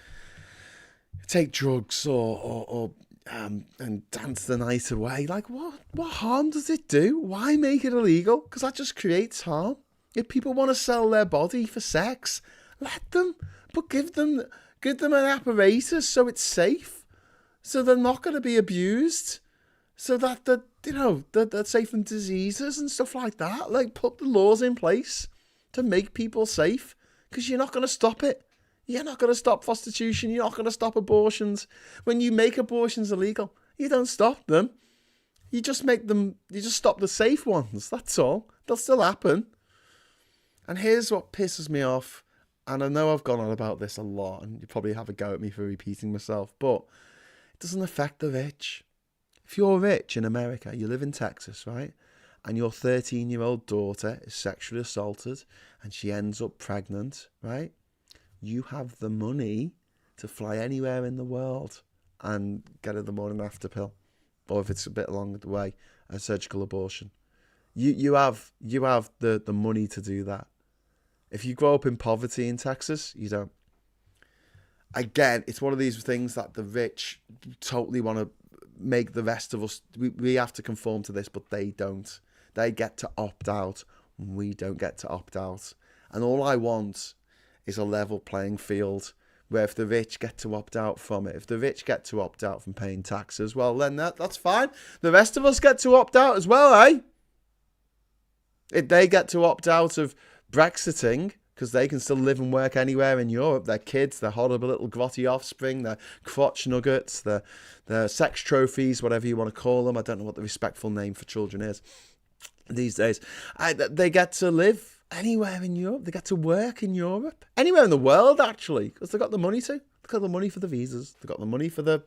take drugs or and dance the night away, like what harm does it do? Why make it illegal? Because that just creates harm. If people want to sell their body for sex, let them, but give them an apparatus so it's safe, so they're not going to be abused, so that they're safe from diseases and stuff like that. Like, put the laws in place to make people safe, because you're not going to stop it. You're not going to stop prostitution. You're not going to stop abortions. When you make abortions illegal, you don't stop them. You just stop the safe ones. That's all. They'll still happen. And here's what pisses me off. And I know I've gone on about this a lot, and you probably have a go at me for repeating myself, but it doesn't affect the rich. If you're rich in America, you live in Texas, right? And your 13-year-old daughter is sexually assaulted and she ends up pregnant, right? You have the money to fly anywhere in the world and get her the morning after pill. Or if it's a bit along the way, a surgical abortion. You have the money to do that. If you grow up in poverty in Texas, you don't. Again, it's one of these things that the rich totally want to make the rest of us, we have to conform to this, but they don't. They get to opt out. We don't get to opt out. And all I want is a level playing field where if the rich get to opt out from it, if the rich get to opt out from paying taxes, well, then that's fine. The rest of us get to opt out as well, eh? If they get to opt out of Brexiting, because they can still live and work anywhere in Europe, their kids, their horrible little grotty offspring, their crotch nuggets, their sex trophies, whatever you want to call them. I don't know what the respectful name for children is these days. They get to live anywhere in Europe. They get to work in Europe. Anywhere in the world, actually, because they've got the money to. They've got the money for the visas. They've got the money for the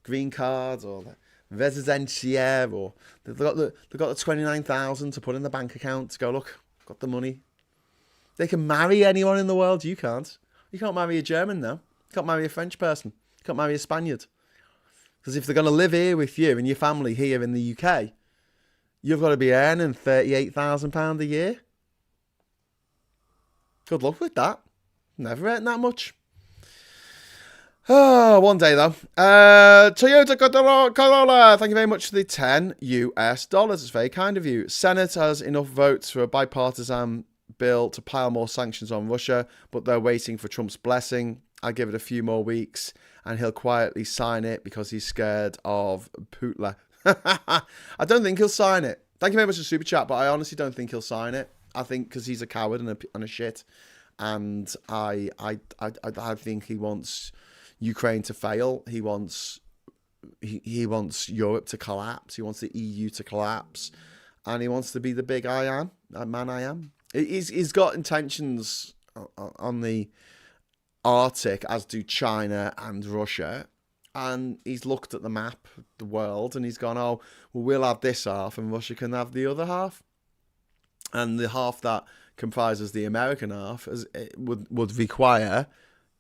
green cards or the residencia, or they've got the 29,000 to put in the bank account to go, look, I've got the money. They can marry anyone in the world. You can't. You can't marry a German now. You can't marry a French person. You can't marry a Spaniard. Because if they're going to live here with you and your family here in the UK, you've got to be earning £38,000 a year. Good luck with that. Never earned that much. Oh, one day though. Toyota Corolla, thank you very much for the $10. It's very kind of you. Senate has enough votes for a bipartisan bill to pile more sanctions on Russia, but they're waiting for Trump's blessing. I'll give it a few more weeks and he'll quietly sign it because he's scared of Putin. I don't think he'll sign it. Thank you very much for Super Chat, but I honestly don't think he'll sign it. I think because he's a coward and a shit, and I think he wants Ukraine to fail. He wants Europe to collapse. He wants the EU to collapse, and he wants to be the big I am, man I am. He's got intentions on the Arctic, as do China and Russia. And he's looked at the map of the world and he's gone, oh, well, we'll have this half and Russia can have the other half. And the half that comprises the American half would require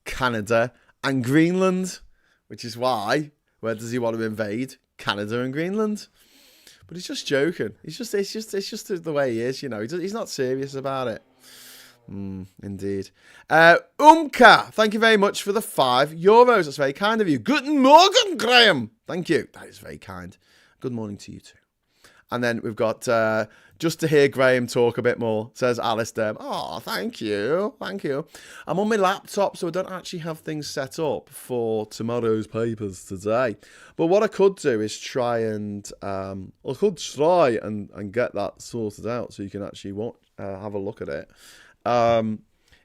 Canada and Greenland, which is why, where does he want to invade? Canada and Greenland. But he's just joking. It's just the way he is, you know. He's not serious about it. Indeed. Thank you very much for the €5. That's very kind of you. Guten Morgen, Graham. Thank you. That is very kind. Good morning to you too. And then we've got, just to hear Graham talk a bit more, says Alistair. Oh, thank you. Thank you. I'm on my laptop, so I don't actually have things set up for tomorrow's papers today. But what I could do is try and get that sorted out so you can actually have a look at it.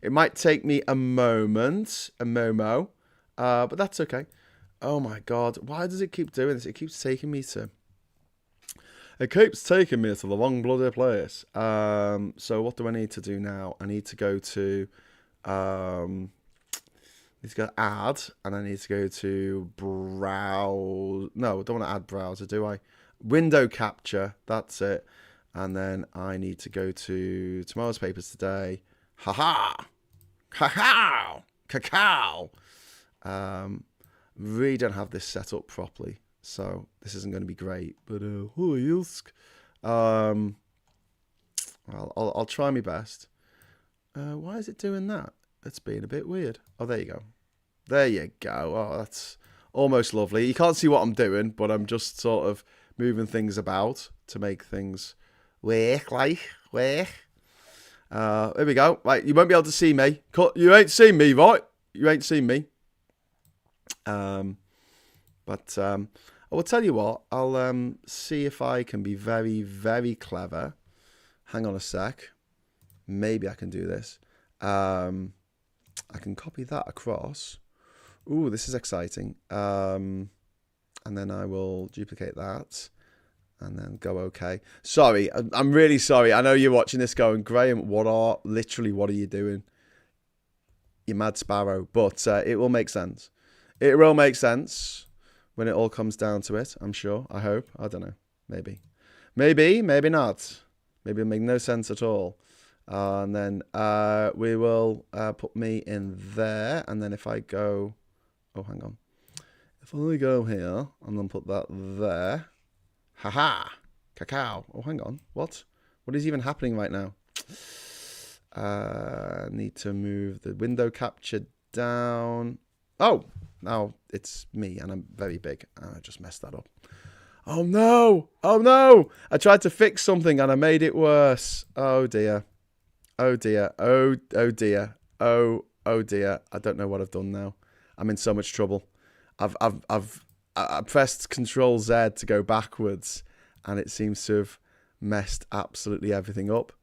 It might take me a momo, but that's okay. Oh my God. Why does it keep doing this? It keeps taking me to... It keeps taking me to the wrong bloody place. So what do I need to do now? I need to go to... need to go add, and I need to go to browse. No, I don't want to add browser, do I? Window capture, that's it. And then I need to go to tomorrow's papers today. Ha-ha! Ha-ha! Cacao! Really don't have this set up properly, so this isn't going to be great. But I'll try my best. Why is it doing that? It's being a bit weird. Oh, there you go. There you go. Oh, that's almost lovely. You can't see what I'm doing, but I'm just sort of moving things about to make things work. Here we go. Right, you won't be able to see me. You ain't seen me, right? You ain't seen me. But I will tell you what. I'll see if I can be very, very clever. Hang on a sec. Maybe I can do this. I can copy that across. Ooh, this is exciting. And then I will duplicate that. And then go OK. Sorry, I'm really sorry. I know you're watching this going, Graham, what are you doing? You mad sparrow. But it will make sense. It will make sense when it all comes down to it, I'm sure. I hope. I don't know. Maybe. Maybe not. Maybe it'll make no sense at all. And then we will put me in there. And then if I go... Oh, hang on. If I go here and then put that there... Haha! Cacao. Oh, hang on. What? What is even happening right now? Need to move the window capture down. Oh! Now it's me and I'm very big. I just messed that up. Oh no! Oh no! I tried to fix something and I made it worse. Oh dear. Oh dear. Oh dear. Oh dear. I don't know what I've done now. I'm in so much trouble. I pressed Control Z to go backwards, and it seems to have messed absolutely everything up.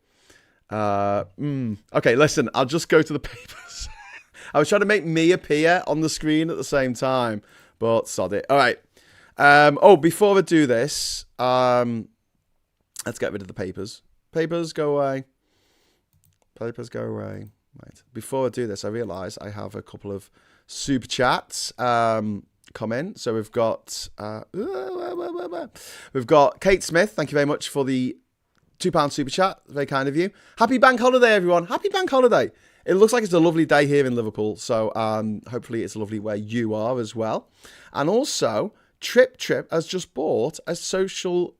Okay, listen, I'll just go to the papers. I was trying to make me appear on the screen at the same time, but sod it. All right. Before I do this, let's get rid of the papers. Papers, go away. Papers, go away. Right. Before I do this, I realise I have a couple of super chats. Come in. So we've got Kate Smith. Thank you very much for the £2 super chat. Very kind of you. Happy bank holiday, everyone. Happy bank holiday. It looks like it's a lovely day here in Liverpool. So hopefully it's lovely where you are as well. And also, Trip has just bought a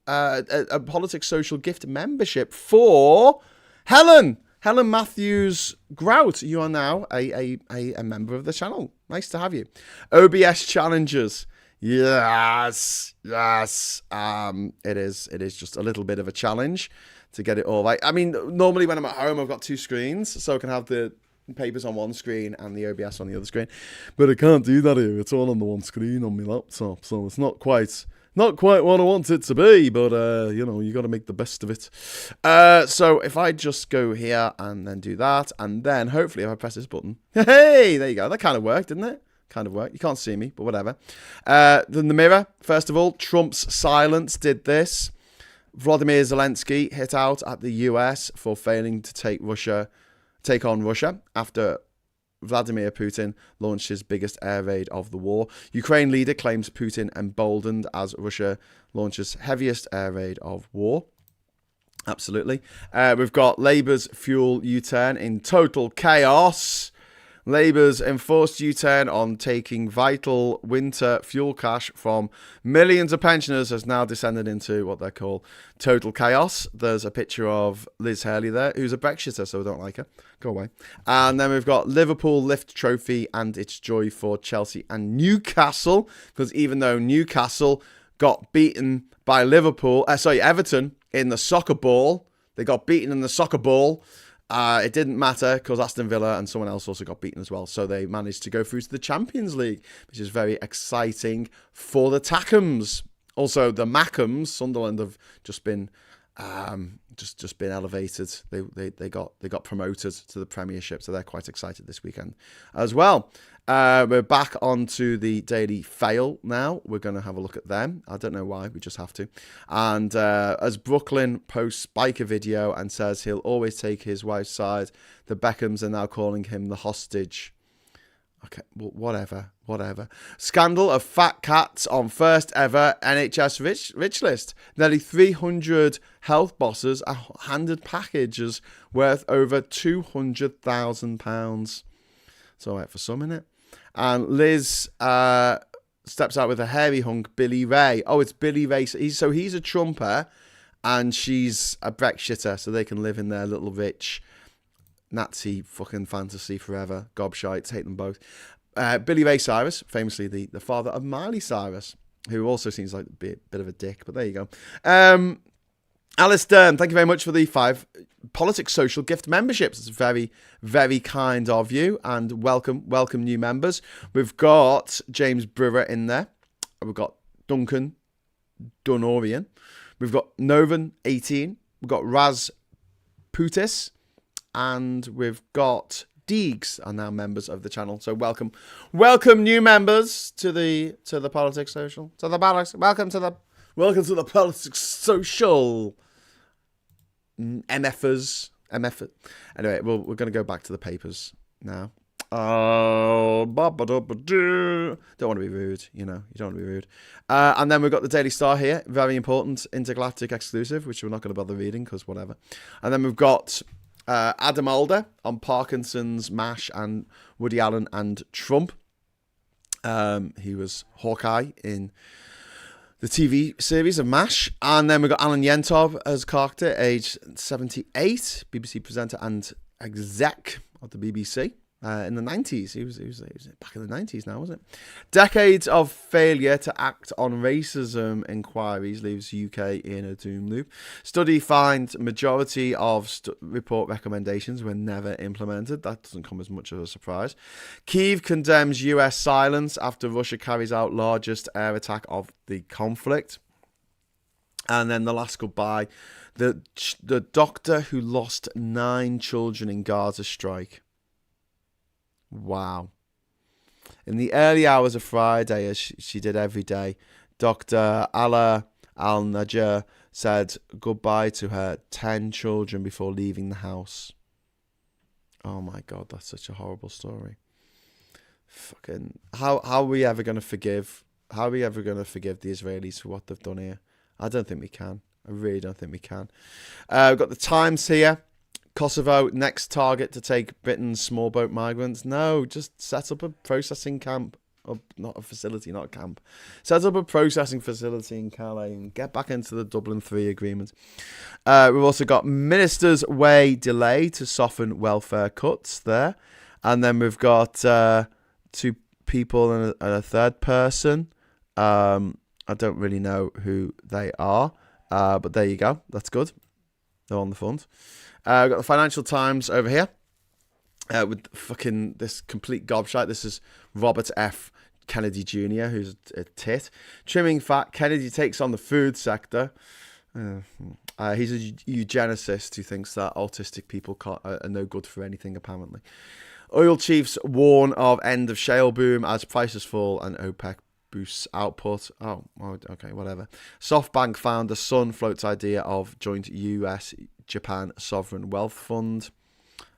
a politics social gift membership for Helen Matthews Grout. You are now a member of the channel. Nice to have you. OBS challenges. Yes. It is just a little bit of a challenge to get it all right. I mean, normally when I'm at home, I've got two screens, so I can have the papers on one screen and the OBS on the other screen. But I can't do that here. It's all on the one screen on my laptop, so it's not quite what I want it to be, but you got to make the best of it. So if I just go here and then do that, and then hopefully if I press this button, hey, there you go. That kind of worked, didn't it? Kind of worked. You can't see me, but whatever. Then the mirror. First of all, Trump's silence did this. Vladimir Zelensky hit out at the US for failing to take on Russia after Vladimir Putin launched his biggest air raid of the war. Ukraine leader claims Putin emboldened as Russia launches heaviest air raid of war. Absolutely. We've got Labour's fuel U-turn in total chaos. Labour's enforced U-turn on taking vital winter fuel cash from millions of pensioners has now descended into what they call total chaos. There's a picture of Liz Hurley there, who's a Brexiter, so I don't like her. Go away. And then we've got Liverpool lift trophy and its joy for Chelsea and Newcastle, because even though Newcastle got beaten by Everton in the soccer ball, they got beaten in the soccer ball. It didn't matter because Aston Villa and someone else also got beaten as well. So they managed to go through to the Champions League, which is very exciting for the Tackhams. Also, the Mackhams, Sunderland, have just been just been elevated. They got promoted to the Premiership, so they're quite excited this weekend as well. We're back onto the Daily Fail now. We're going to have a look at them. I don't know why, we just have to. And as Brooklyn posts Spike a video and says he'll always take his wife's side, the Beckhams are now calling him the hostage. Okay, well, whatever. Scandal of fat cats on first ever NHS rich list. Nearly 300 health bosses are handed packages worth over £200,000. It's all right for some, innit? And Liz steps out with a hairy hunk, Billy Ray. Oh, it's Billy Ray. So he's a Trumper and she's a Brexiter, so they can live in their little rich Nazi fucking fantasy forever. Gobshites, hate them both. Billy Ray Cyrus, famously the father of Miley Cyrus, who also seems like a bit of a dick, but there you go. Alice Stern, thank you very much for the 5 Politics Social gift memberships. It's very, very kind of you, and welcome new members. We've got James Brewer in there. We've got Duncan Dunorian. We've got Novan 18. We've got Raz Putis. And we've got Deegs are now members of the channel. So welcome new members to the Politics Social. Welcome to the Politics Social. MFers. Anyway, we're going to go back to the papers now. Oh, don't want to be rude, you don't want to be rude. And then we've got the Daily Star here, very important, intergalactic exclusive, which we're not going to bother reading because whatever. And then we've got Adam Alder on Parkinson's, MASH, and Woody Allen and Trump. He was Hawkeye in the TV series of MASH. And then we've got Alan Yentov as character, age 78, BBC presenter and exec of the BBC in the 90s. He was back in the 90s now, wasn't it? Decades of failure to act on racism inquiries leaves UK in a doom loop. Study finds majority of report recommendations were never implemented. That doesn't come as much of a surprise. Kyiv condemns US silence after Russia carries out largest air attack of the conflict. And then the last goodbye. The doctor who lost 9 children in Gaza strike. Wow. In the early hours of Friday, as she did every day, Dr. Ala Al-Najjar said goodbye to her 10 children before leaving the house. Oh my God, that's such a horrible story. Fucking, how are we ever going to forgive? How are we ever going to forgive the Israelis for what they've done here? I don't think we can. I really don't think we can. We've got the Times here. Kosovo, next target to take Britain's small boat migrants. No, just set up a processing camp. Or not a facility, not a camp. Set up a processing facility in Calais and get back into the Dublin 3 agreement. We've also got ministers weigh delay to soften welfare cuts there. And then we've got 2 people and a third person. I don't really know who they are. But there you go. That's good. They're on the front. We've got the Financial Times over here with fucking this complete gobshite. This is Robert F. Kennedy Jr., who's a tit. Trimming fat, Kennedy takes on the food sector. He's a eugenicist who thinks that autistic people are no good for anything, apparently. Oil chiefs warn of end of shale boom as prices fall and OPEC boosts output. Oh, okay, whatever. SoftBank founder son floats idea of joint US-Japan sovereign wealth fund.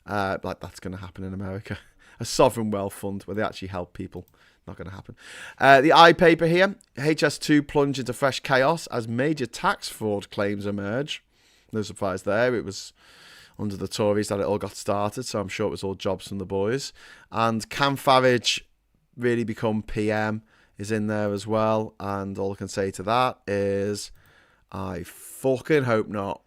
Like that's going to happen in America. A sovereign wealth fund where they actually help people. Not going to happen. The iPaper here. HS2 plunge into fresh chaos as major tax fraud claims emerge. No surprise there. It was under the Tories that it all got started, so I'm sure it was all jobs from the boys. And Cam Farage really become PM is in there as well, and all I can say to that is I fucking hope not.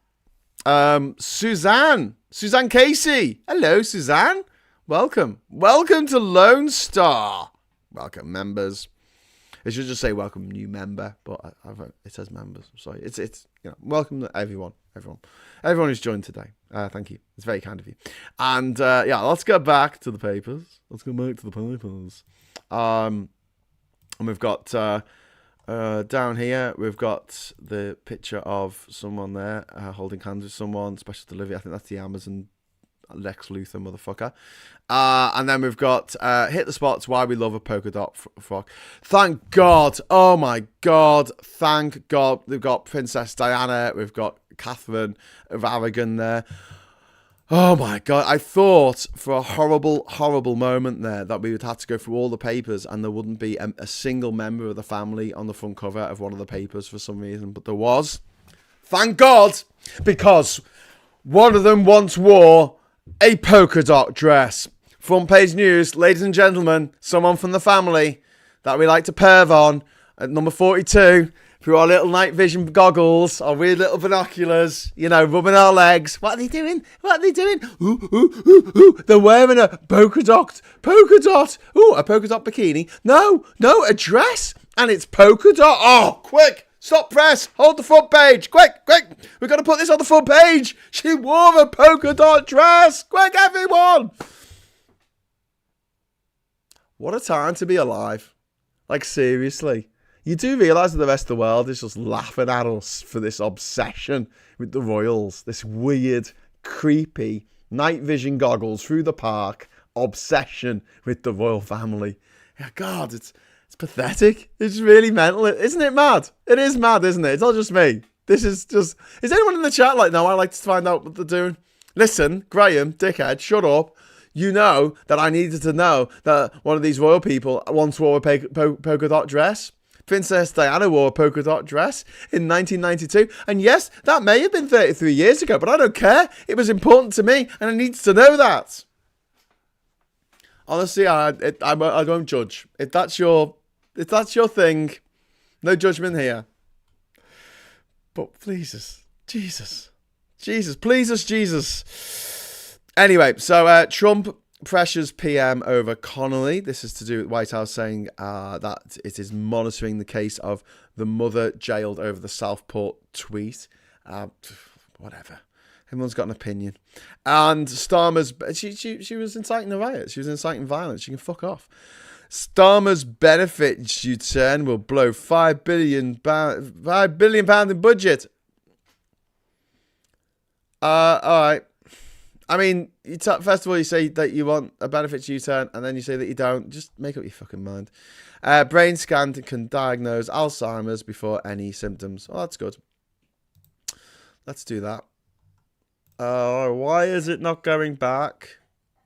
Suzanne Casey, hello Suzanne, welcome to Lone Star. Welcome members. It should just say welcome new member, but it says members. I'm sorry. It's welcome to everyone who's joined today. Thank you. It's very kind of you. And let's go back to the papers. And we've got down here, we've got the picture of someone there holding hands with someone, special delivery. I think that's the Amazon Lex Luthor motherfucker. And then we've got hit the spots, why we love a polka dot frock. Thank God. Oh my God. Thank God. We've got Princess Diana. We've got Catherine of Aragon there. Oh my God. I thought for a horrible, horrible moment there that we would have to go through all the papers and there wouldn't be a single member of the family on the front cover of one of the papers for some reason. But there was. Thank God. Because one of them once wore a polka dot dress. Front page news, ladies and gentlemen, someone from the family that we like to perv on at number 42 through our little night vision goggles, our weird little binoculars, you know, rubbing our legs. What are they doing? What are they doing? Ooh, ooh, ooh, ooh. They're wearing a polka dot. Ooh, a polka dot bikini. No, a dress. And it's polka dot. Oh, quick. Stop press. Hold the front page. Quick. We've got to put this on the front page. She wore a polka dot dress. Quick, everyone. What a time to be alive. Like, seriously. You do realise that the rest of the world is just laughing at us for this obsession with the royals. This weird, creepy, night vision goggles through the park obsession with the royal family. Yeah, God, it's pathetic. It's really mental. Isn't it mad? It is mad, isn't it? It's not just me. This is just... Is anyone in the chat like, no, I like to find out what they're doing? Listen, Graham, dickhead, shut up. You know that I needed to know that one of these royal people once wore a polka dot dress. Princess Diana wore a polka dot dress in 1992. And yes, that may have been 33 years ago, but I don't care. It was important to me, and I needed to know that. Honestly, I won't judge. If that's your thing, no judgment here. But please, Jesus. Anyway, so Trump pressures PM over Connolly. This is to do with White House saying that it is monitoring the case of the mother jailed over the Southport tweet. Whatever. Everyone's got an opinion. And Starmer's... She was inciting a riot. She was inciting violence. She can fuck off. Starmer's benefits U-turn will blow £5 billion in budget. All right. I mean, first of all, you say that you want a benefits U-turn, and then you say that you don't. Just make up your fucking mind. Brain scan can diagnose Alzheimer's before any symptoms. Oh, that's good. Let's do that. Why is it not going back?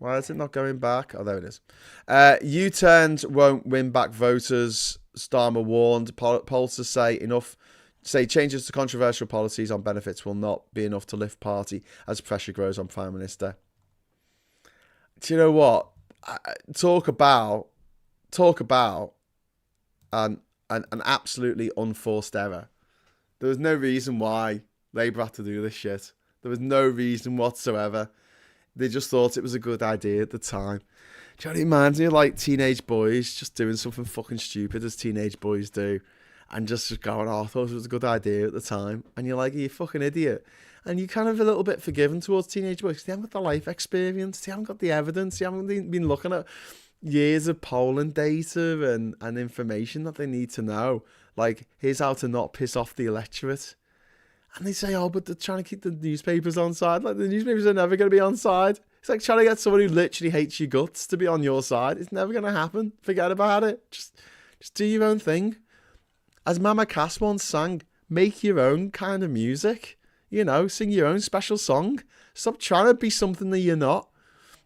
Oh, there it is. U-turns won't win back voters, Starmer warned. Pollsters say changes to controversial policies on benefits will not be enough to lift party as pressure grows on Prime Minister. Do you know what? Talk about an absolutely unforced error. There was no reason why Labour had to do this shit. There was no reason whatsoever. They just thought it was a good idea at the time. Do you know what it reminds me of? Like teenage boys just doing something fucking stupid as teenage boys do. And just going, oh, I thought it was a good idea at the time. And you're like, you're a fucking idiot. And you're kind of a little bit forgiving towards teenage boys. They haven't got the life experience. They haven't got the evidence. They haven't been looking at years of polling data and information that they need to know. Like, here's how to not piss off the electorate. And they say, oh, but they're trying to keep the newspapers on side. Like, the newspapers are never going to be on side. It's like trying to get someone who literally hates your guts to be on your side. It's never going to happen. Forget about it. Just do your own thing. As Mama Cass once sang, make your own kind of music. You know, sing your own special song. Stop trying to be something that you're not.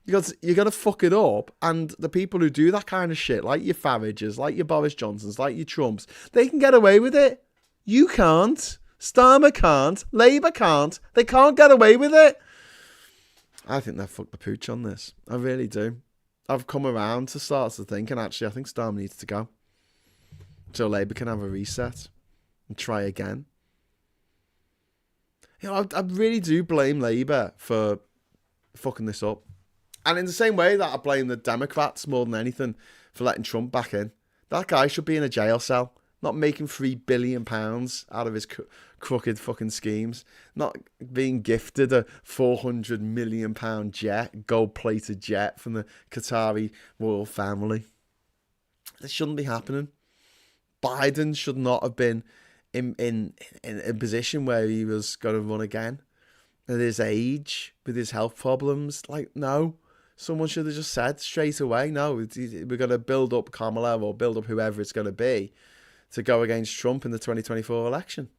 Because you're going to fuck it up. And the people who do that kind of shit, like your Farages, like your Boris Johnsons, like your Trumps, they can get away with it. You can't. Starmer can't. Labour can't. They can't get away with it. I think they've fucked the pooch on this. I really do. I've come around to start to think, and actually I think Starmer needs to go. So Labour can have a reset and try again. You know, I really do blame Labour for fucking this up. And in the same way that I blame the Democrats more than anything for letting Trump back in. That guy should be in a jail cell, not making £3 billion out of his crooked fucking schemes, not being gifted a £400 million jet, gold-plated jet from the Qatari royal family. This shouldn't be happening. Biden should not have been in a position where he was going to run again. at his age, with his health problems. Like, no. Someone should have just said straight away, no, we're going to build up Kamala or build up whoever it's going to be to go against Trump in the 2024 election.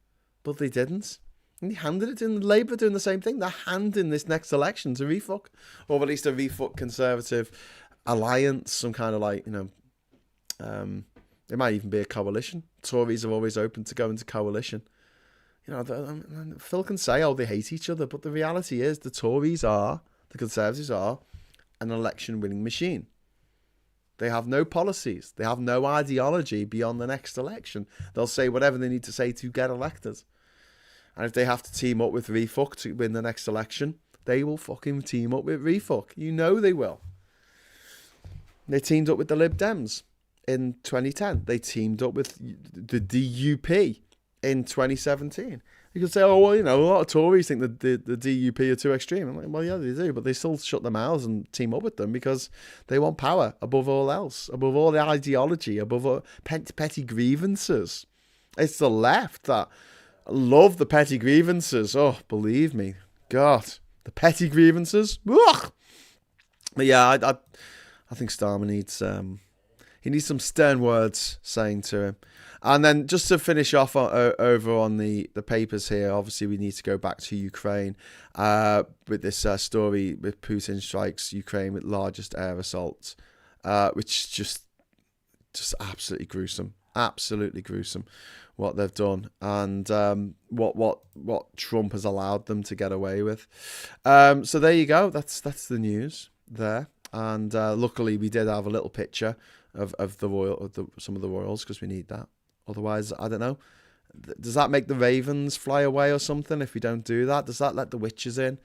But they didn't. And they handed it to Labour doing the same thing. They're handing this next election to refuck. Or at least a refuck Conservative alliance, some kind of like, it might even be a coalition. Tories are always open to go into coalition. Phil can say, oh, they hate each other. But the reality is the Conservatives are an election-winning machine. They have no policies. They have no ideology beyond the next election. They'll say whatever they need to say to get elected. And if they have to team up with Refuck to win the next election, they will fucking team up with Refuck. You know they will. They teamed up with the Lib Dems in 2010. They teamed up with the DUP in 2017. You could say, oh, well, a lot of Tories think that the DUP are too extreme. I'm like, well, yeah, they do, but they still shut their mouths and team up with them because they want power above all else, above all the ideology, above all petty grievances. It's the left that love the petty grievances. Oh, believe me. God, the petty grievances. Ugh. But yeah, I think Starmer needs he needs some stern words saying to him. And then just to finish off over on the papers here, obviously we need to go back to Ukraine with this story with Putin strikes Ukraine with largest air assault, which is just absolutely gruesome. Absolutely gruesome what they've done and what Trump has allowed them to get away with. So there you go. That's the news there. And luckily we did have a little picture of some of the royals because we need that. Otherwise, I don't know. Does that make the ravens fly away or something if we don't do that? Does that let the witches in?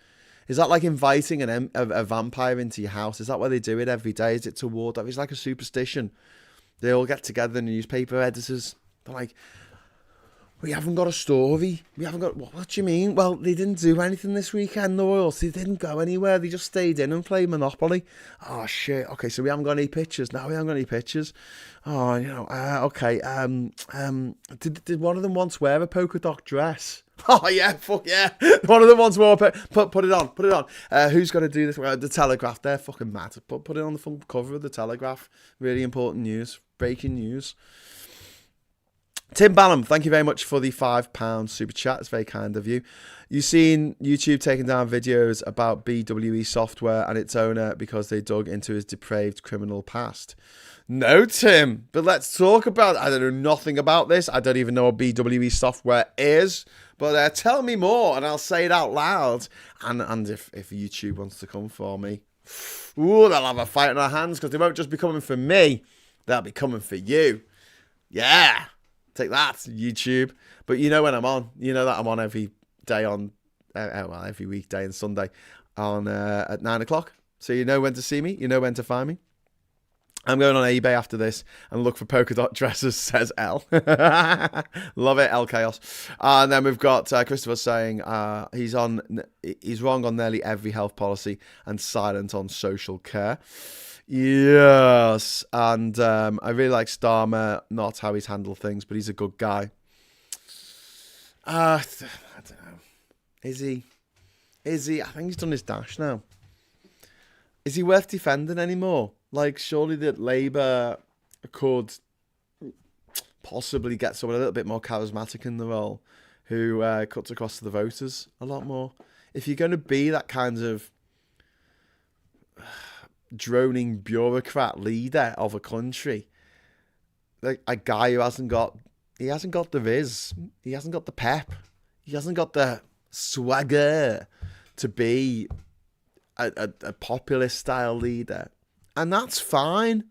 Is that like inviting a vampire into your house? Is that why they do it every day? Is it to ward off? It's like a superstition. They all get together, the newspaper editors. They're like, we haven't got a story. We haven't got... What do you mean? Well, they didn't do anything this weekend, the Royals. They didn't go anywhere. They just stayed in and played Monopoly. Oh, shit. Okay, so we haven't got any pictures. No, we haven't got any pictures. Oh, okay. Did one of them once wear a polka dot dress? Oh, yeah, fuck yeah. One of them once wore a... Put it on. Who's going to do this? The Telegraph. They're fucking mad. Put it on the front cover of the Telegraph. Really important news. Breaking news. Tim Ballum, thank you very much for the £5 super chat. It's very kind of you. You've seen YouTube taking down videos about BWE software and its owner because they dug into his depraved criminal past. No, Tim, but let's talk about it. I don't know nothing about this. I don't even know what BWE software is. But tell me more and I'll say it out loud. And if YouTube wants to come for me, they'll have a fight on our hands because they won't just be coming for me. They'll be coming for you. Yeah. Take that, YouTube. But you know when I'm on. You know that I'm on every day on, every weekday and Sunday on at 9 o'clock. So you know when to see me. You know when to find me. I'm going on eBay after this and look for polka dot dresses, says L. Love it, L Chaos. And then we've got Christopher saying he's wrong on nearly every health policy and silent on social care. Yes, and I really like Starmer, not how he's handled things, but he's a good guy. I don't know. Is he? I think he's done his dash now. Is he worth defending anymore? Like, surely that Labour could possibly get someone a little bit more charismatic in the role who cuts across to the voters a lot more. If you're going to be that kind of droning bureaucrat leader of a country, like a guy who hasn't got the viz, he hasn't got the pep, he hasn't got the swagger to be a populist style leader, and that's fine.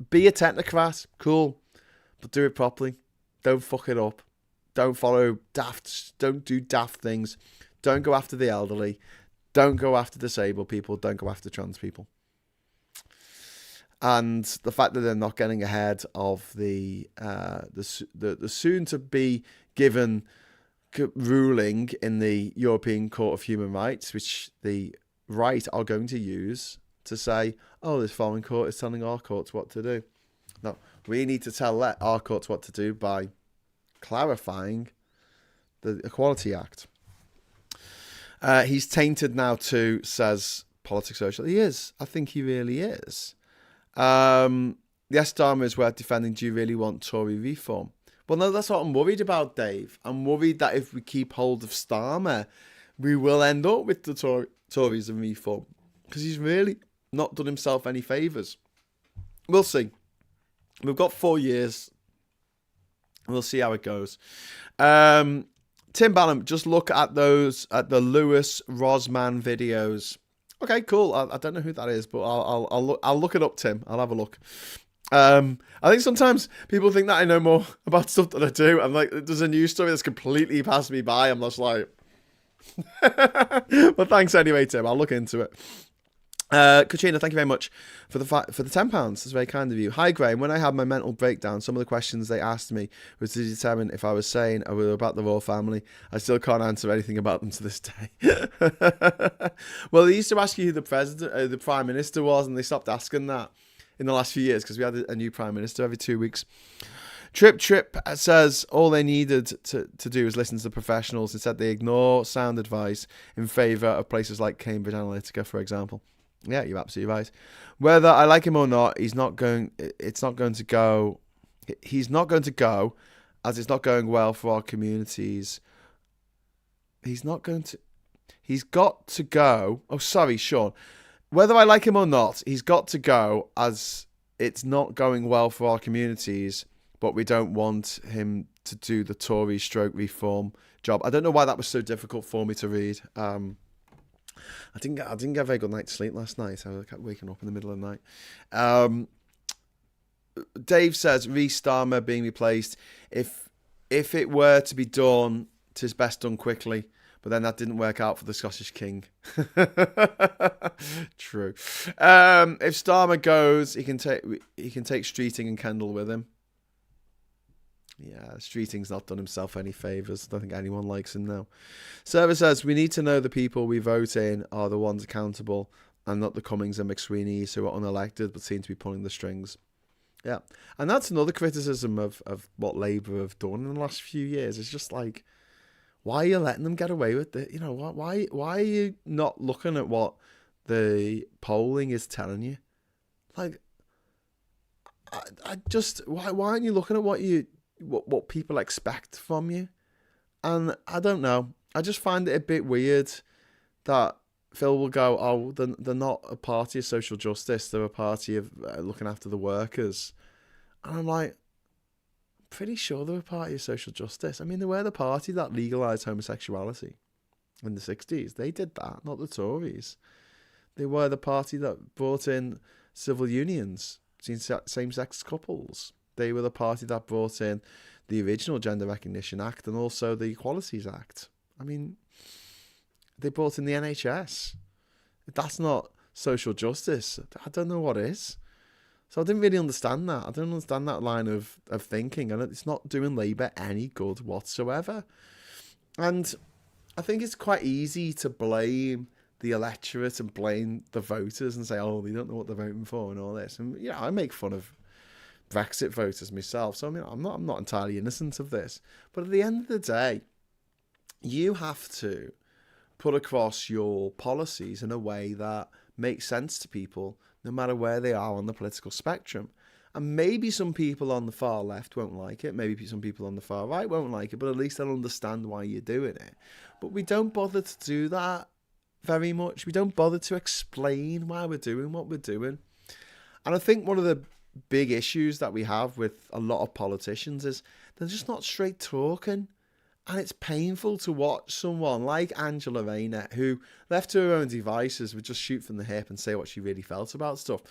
Be a technocrat, cool, but do it properly. Don't fuck it up. Don't don't do daft things. Don't go after the elderly. Don't go after disabled people. Don't go after trans people. And the fact that they're not getting ahead of the soon to be given ruling in the European Court of Human Rights, which the right are going to use to say, oh, this foreign court is telling our courts what to do. No, we need to tell our courts what to do by clarifying the Equality Act. He's tainted now too, says Politics Social. He is. I think he really is. Yes, Dharma is worth defending. Do you really want Tory reform? Well, no, that's what I'm worried about, Dave. I'm worried that if we keep hold of Starmer, we will end up with the Tories and reform. Because he's really not done himself any favours. We'll see. We've got 4 years. We'll see how it goes. Tim Ballum, just look at the Lewis Rosman videos. Okay, cool. I don't know who that is, but I'll look it up, Tim. I'll have a look. I think sometimes people think that I know more about stuff than I do. I'm like, there's a news story that's completely passed me by. I'm just like, but thanks anyway, Tim. I'll look into it. Katrina, thank you very much for the £10. It's very kind of you. Hi, Graham. When I had my mental breakdown, some of the questions they asked me was to determine if I was sane or were about the royal family. I still can't answer anything about them to this day. Well, they used to ask you who the prime minister was, and they stopped asking that in the last few years because we had a new prime minister every 2 weeks. Trip says all they needed to do is listen to the professionals. Instead, they ignore sound advice in favour of places like Cambridge Analytica, for example. Yeah, you're absolutely right. Whether I like him or not, he's not going to go as it's not going well for our communities. He's got to go. Oh, sorry, Sean. Whether I like him or not, he's got to go as it's not going well for our communities, but we don't want him to do the Tory stroke reform job. I don't know why that was so difficult for me to read. I didn't get a very good night's sleep last night. I kept waking up in the middle of the night. Dave says, Rhys Starmer being replaced. If it were to be done, 'tis best done quickly. But then that didn't work out for the Scottish King. True. If Starmer goes, he can take Streeting and Kendall with him. Yeah, Streeting's not done himself any favours. I don't think anyone likes him now. Server says, we need to know the people we vote in are the ones accountable and not the Cummings and McSweeneys who are unelected but seem to be pulling the strings. Yeah, and that's another criticism of what Labour have done in the last few years. It's just like, why are you letting them get away with it? You know, why are you not looking at what the polling is telling you? Like, I just, why aren't you looking at what people expect from you? And I don't know. I just find it a bit weird that Phil will go, oh, they're not a party of social justice. They're a party of looking after the workers. And I'm like, pretty sure they're a party of social justice. I mean, they were the party that legalised homosexuality in the 60s. They did that, not the Tories. They were the party that brought in civil unions between same-sex couples. They were the party that brought in the original Gender Recognition Act and also the Equalities Act. I mean, they brought in the NHS. If that's not social justice, I don't know what is. So I didn't really understand that. I don't understand that line of thinking. And it's not doing Labour any good whatsoever. And I think it's quite easy to blame the electorate and blame the voters and say, oh, they don't know what they're voting for and all this. And, you know, I make fun of Brexit voters myself. So, I mean, I'm not entirely innocent of this. But at the end of the day, you have to put across your policies in a way that makes sense to people, no matter where they are on the political spectrum. And maybe some people on the far left won't like it. Maybe some people on the far right won't like it. But at least they'll understand why you're doing it. But we don't bother to do that very much. We don't bother to explain why we're doing what we're doing. And I think one of the big issues that we have with a lot of politicians is they're just not straight talking. And it's painful to watch someone like Angela Rayner, who, left to her own devices, would just shoot from the hip and say what she really felt about stuff,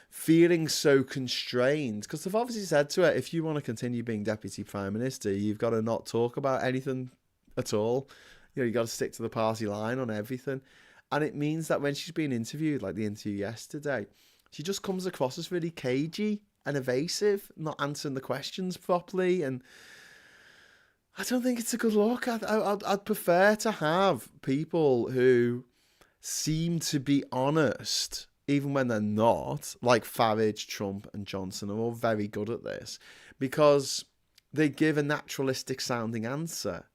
feeling so constrained. Because they've obviously said to her, if you want to continue being Deputy Prime Minister, you've got to not talk about anything at all. You know, you've got to stick to the party line on everything. And it means that when she's being interviewed, like the interview yesterday, she just comes across as really cagey and evasive, not answering the questions properly. And I don't think it's a good look. I'd prefer to have people who seem to be honest, even when they're not, like Farage, Trump and Johnson are all very good at this, because they give a naturalistic sounding answer.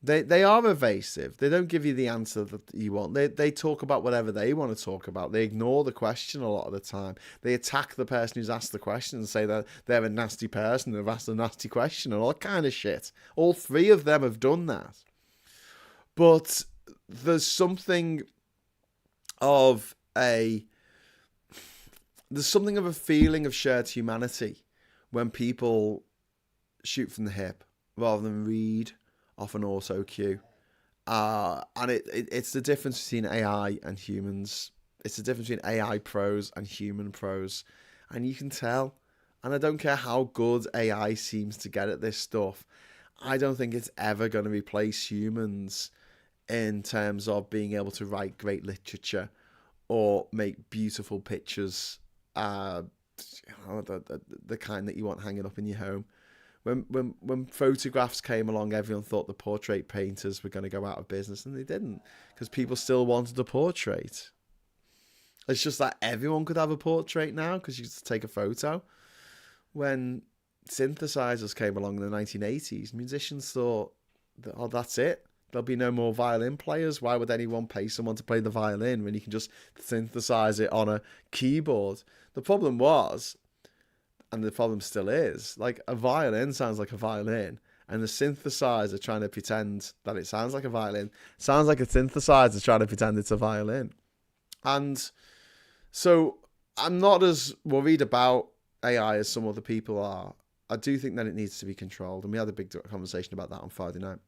They are evasive. They don't give you the answer that you want. They talk about whatever they want to talk about. They ignore the question a lot of the time. They attack the person who's asked the question and say that they're a nasty person who've asked a nasty question and all that kind of shit. All three of them have done that. But there's something of a feeling of shared humanity when people shoot from the hip rather than read off an auto cue. And it's the difference between AI and humans. It's the difference between AI pros and human pros. And you can tell. And I don't care how good AI seems to get at this stuff. I don't think it's ever going to replace humans in terms of being able to write great literature or make beautiful pictures, the kind that you want hanging up in your home. When photographs came along, everyone thought the portrait painters were going to go out of business, and they didn't, because people still wanted a portrait. It's just that everyone could have a portrait now because you just take a photo. When synthesizers came along in the 1980s, musicians thought, oh, that's it. There'll be no more violin players. Why would anyone pay someone to play the violin when you can just synthesize it on a keyboard? The problem was, and the problem still is, like, a violin sounds like a violin, and the synthesizer trying to pretend that it sounds like a violin sounds like a synthesizer trying to pretend it's a violin. And so I'm not as worried about AI as some other people are. I do think that it needs to be controlled, and we had a big conversation about that on Friday night,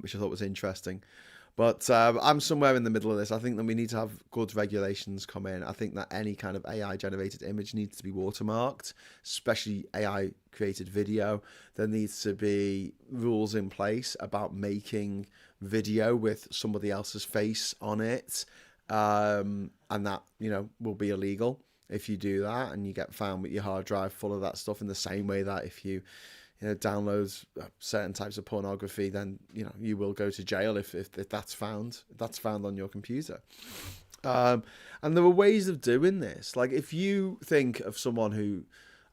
which I thought was interesting. But I'm somewhere in the middle of this. I think that we need to have good regulations come in. I think that any kind of AI-generated image needs to be watermarked, especially AI-created video. There needs to be rules in place about making video with somebody else's face on it, and that, will be illegal if you do that, and you get found with your hard drive full of that stuff, in the same way that if you downloads certain types of pornography, then you will go to jail if that's found on your computer. And there are ways of doing this. Like, if you think of someone who,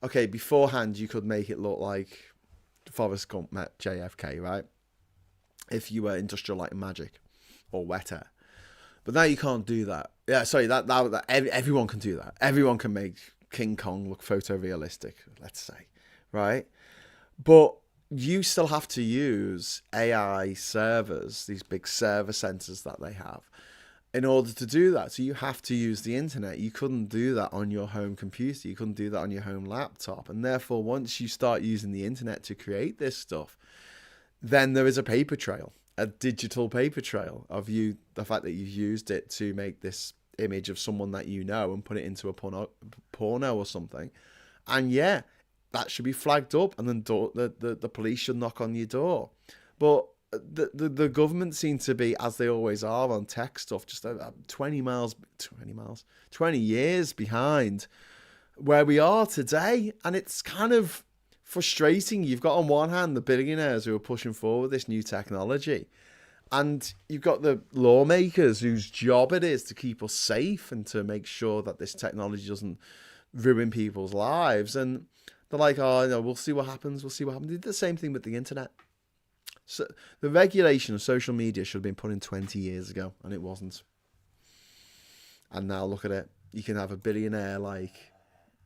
okay, beforehand you could make it look like Forrest Gump met JFK, right? If you were Industrial Light and Magic or Wetter. But now you can't do that. Yeah, sorry, that everyone can do that. Everyone can make King Kong look photorealistic, let's say, right? But you still have to use AI servers, these big server centers that they have, in order to do that. So you have to use the internet. You couldn't do that on your home computer. You couldn't do that on your home laptop. And therefore, once you start using the internet to create this stuff, then there is a paper trail, a digital paper trail of the fact that you've used it to make this image of someone that you know and put it into a porno or something. And yeah, that should be flagged up, and then the police should knock on your door. But the government seem to be, as they always are on tech stuff, just 20 years behind where we are today. And it's kind of frustrating. You've got on one hand the billionaires who are pushing forward this new technology, and you've got the lawmakers whose job it is to keep us safe and to make sure that this technology doesn't ruin people's lives. And they're like, oh, no, we'll see what happens. They did the same thing with the internet. So the regulation of social media should have been put in 20 years ago, and it wasn't. And now look at it. You can have a billionaire like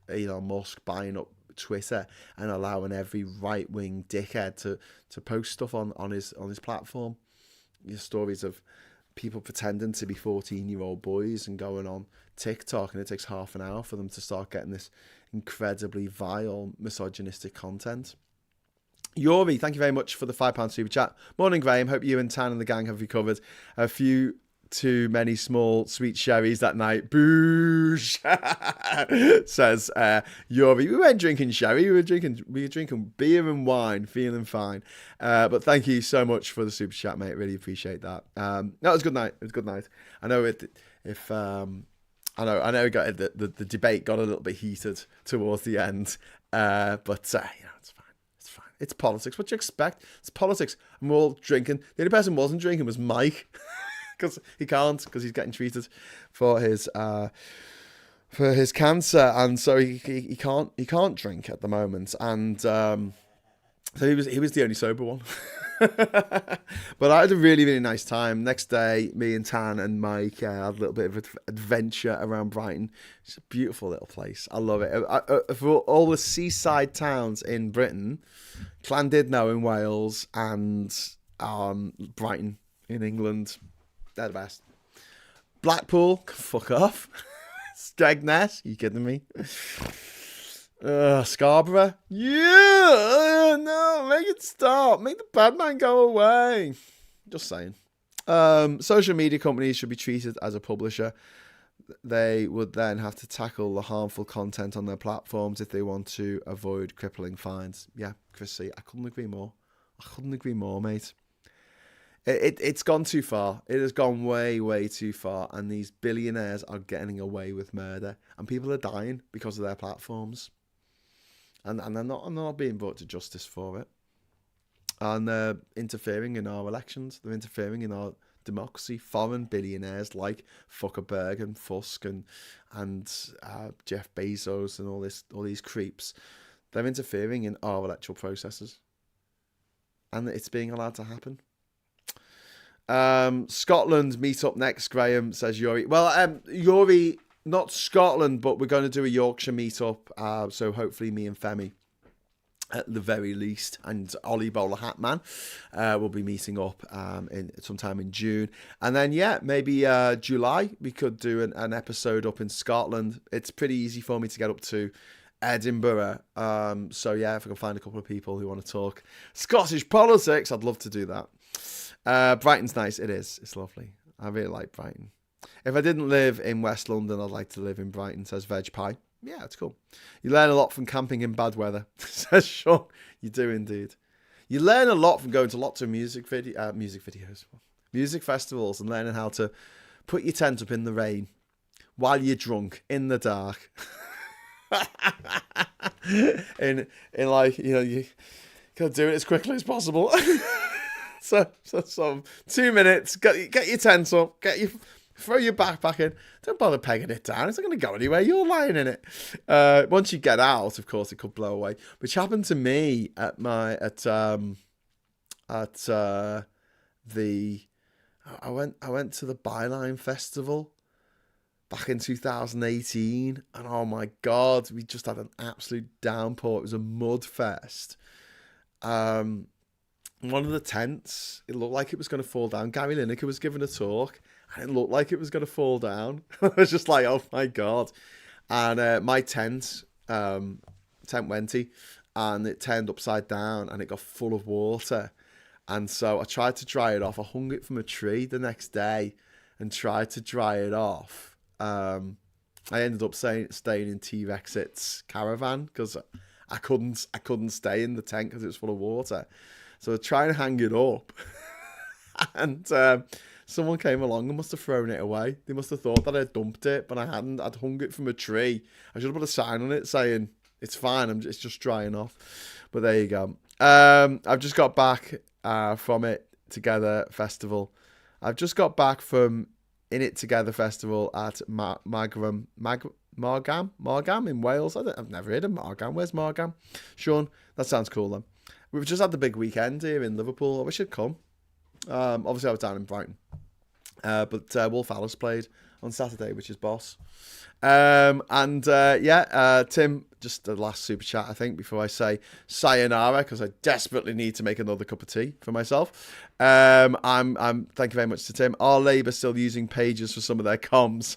Elon Musk buying up Twitter and allowing every right-wing dickhead to post stuff on his platform. Your stories of people pretending to be 14-year-old boys and going on TikTok, and it takes half an hour for them to start getting this incredibly vile, misogynistic content. Yori, thank you very much for the £5 super chat. Morning, Graham. Hope you and Tan and the gang have recovered. A few too many small sweet sherries that night. Boosh, says Yori. We weren't drinking sherry. We were drinking beer and wine, feeling fine. But thank you so much for the super chat, mate. Really appreciate that. No, it was a good night. It was a good night. I know I know the debate got a little bit heated towards the end, but it's fine. It's fine. It's politics. What do you expect? It's politics. And we're all drinking. The only person who wasn't drinking was Mike, because he's getting treated for his cancer, and so he can't drink at the moment. And so he was the only sober one. But I had a really, really nice time. Next day, me and Tan and Mike had a little bit of adventure around Brighton. It's a beautiful little place. I love it. For all the seaside towns in Britain, Llandudno in Wales and Brighton in England, they're the best. Blackpool, fuck off. Skegness, you kidding me? Scarborough, yeah, no, make it stop. Make the bad man go away. Just saying. Social media companies should be treated as a publisher. They would then have to tackle the harmful content on their platforms if they want to avoid crippling fines. Yeah, Chrissy, I couldn't agree more. Mate. It's gone too far. It has gone way, way too far. And these billionaires are getting away with murder. And people are dying because of their platforms. And they're not being brought to justice for it. And they're interfering in our elections. They're interfering in our democracy. Foreign billionaires like Zuckerberg and Tusk and Jeff Bezos and all these creeps. They're interfering in our electoral processes. And it's being allowed to happen. Scotland meet up next, Graham, says Yuri. Well, Yuri, not Scotland, but we're going to do a Yorkshire meet up. So hopefully me and Femi, at the very least, and Ollie Bowler Hatman will be meeting up sometime in June. And then, yeah, maybe July, we could do an episode up in Scotland. It's pretty easy for me to get up to Edinburgh. So, yeah, if I can find a couple of people who want to talk Scottish politics, I'd love to do that. Brighton's nice. It is. It's lovely. I really like Brighton. If I didn't live in West London, I'd like to live in Brighton, says Veg Pie. Yeah, it's cool. You learn a lot from camping in bad weather, says Sean. You do indeed. You learn a lot from going to lots of music festivals, and learning how to put your tent up in the rain while you're drunk in the dark. in like, you know, you gotta do it as quickly as possible. So 2 minutes, get your tent up, throw your backpack in. Don't bother pegging it down. It's not going to go anywhere. You're lying in it. Once you get out, of course, it could blow away. Which happened to me I went to the Byline Festival back in 2018, and oh my god, we just had an absolute downpour. It was a mud fest. One of the tents, it looked like it was going to fall down. Gary Lineker was giving a talk, and it looked like it was going to fall down. I was just like, oh my god. And my tent wenty, and it turned upside down, and it got full of water. And so I tried to dry it off. I hung it from a tree the next day and tried to dry it off. I ended up staying in T-Rexit's caravan because I couldn't stay in the tent because it was full of water. So I was trying to hang it up, and someone came along and must have thrown it away. They must have thought that I'd dumped it, but I hadn't. I'd hung it from a tree. I should have put a sign on it saying, it's fine, it's just drying off. But there you go. I've just got back from It Together Festival. I've just got back from In It Together Festival at Margam in Wales. I've never heard of Margam. Where's Margam? Sean, that sounds cool then. We've just had the big weekend here in Liverpool. I wish I'd come. Obviously, I was down in Brighton. But Wolf Alice played on Saturday, which is boss. Tim, just the last super chat, I think, before I say sayonara, because I desperately need to make another cup of tea for myself. Thank you very much to Tim. Are Labour still using pages for some of their comms?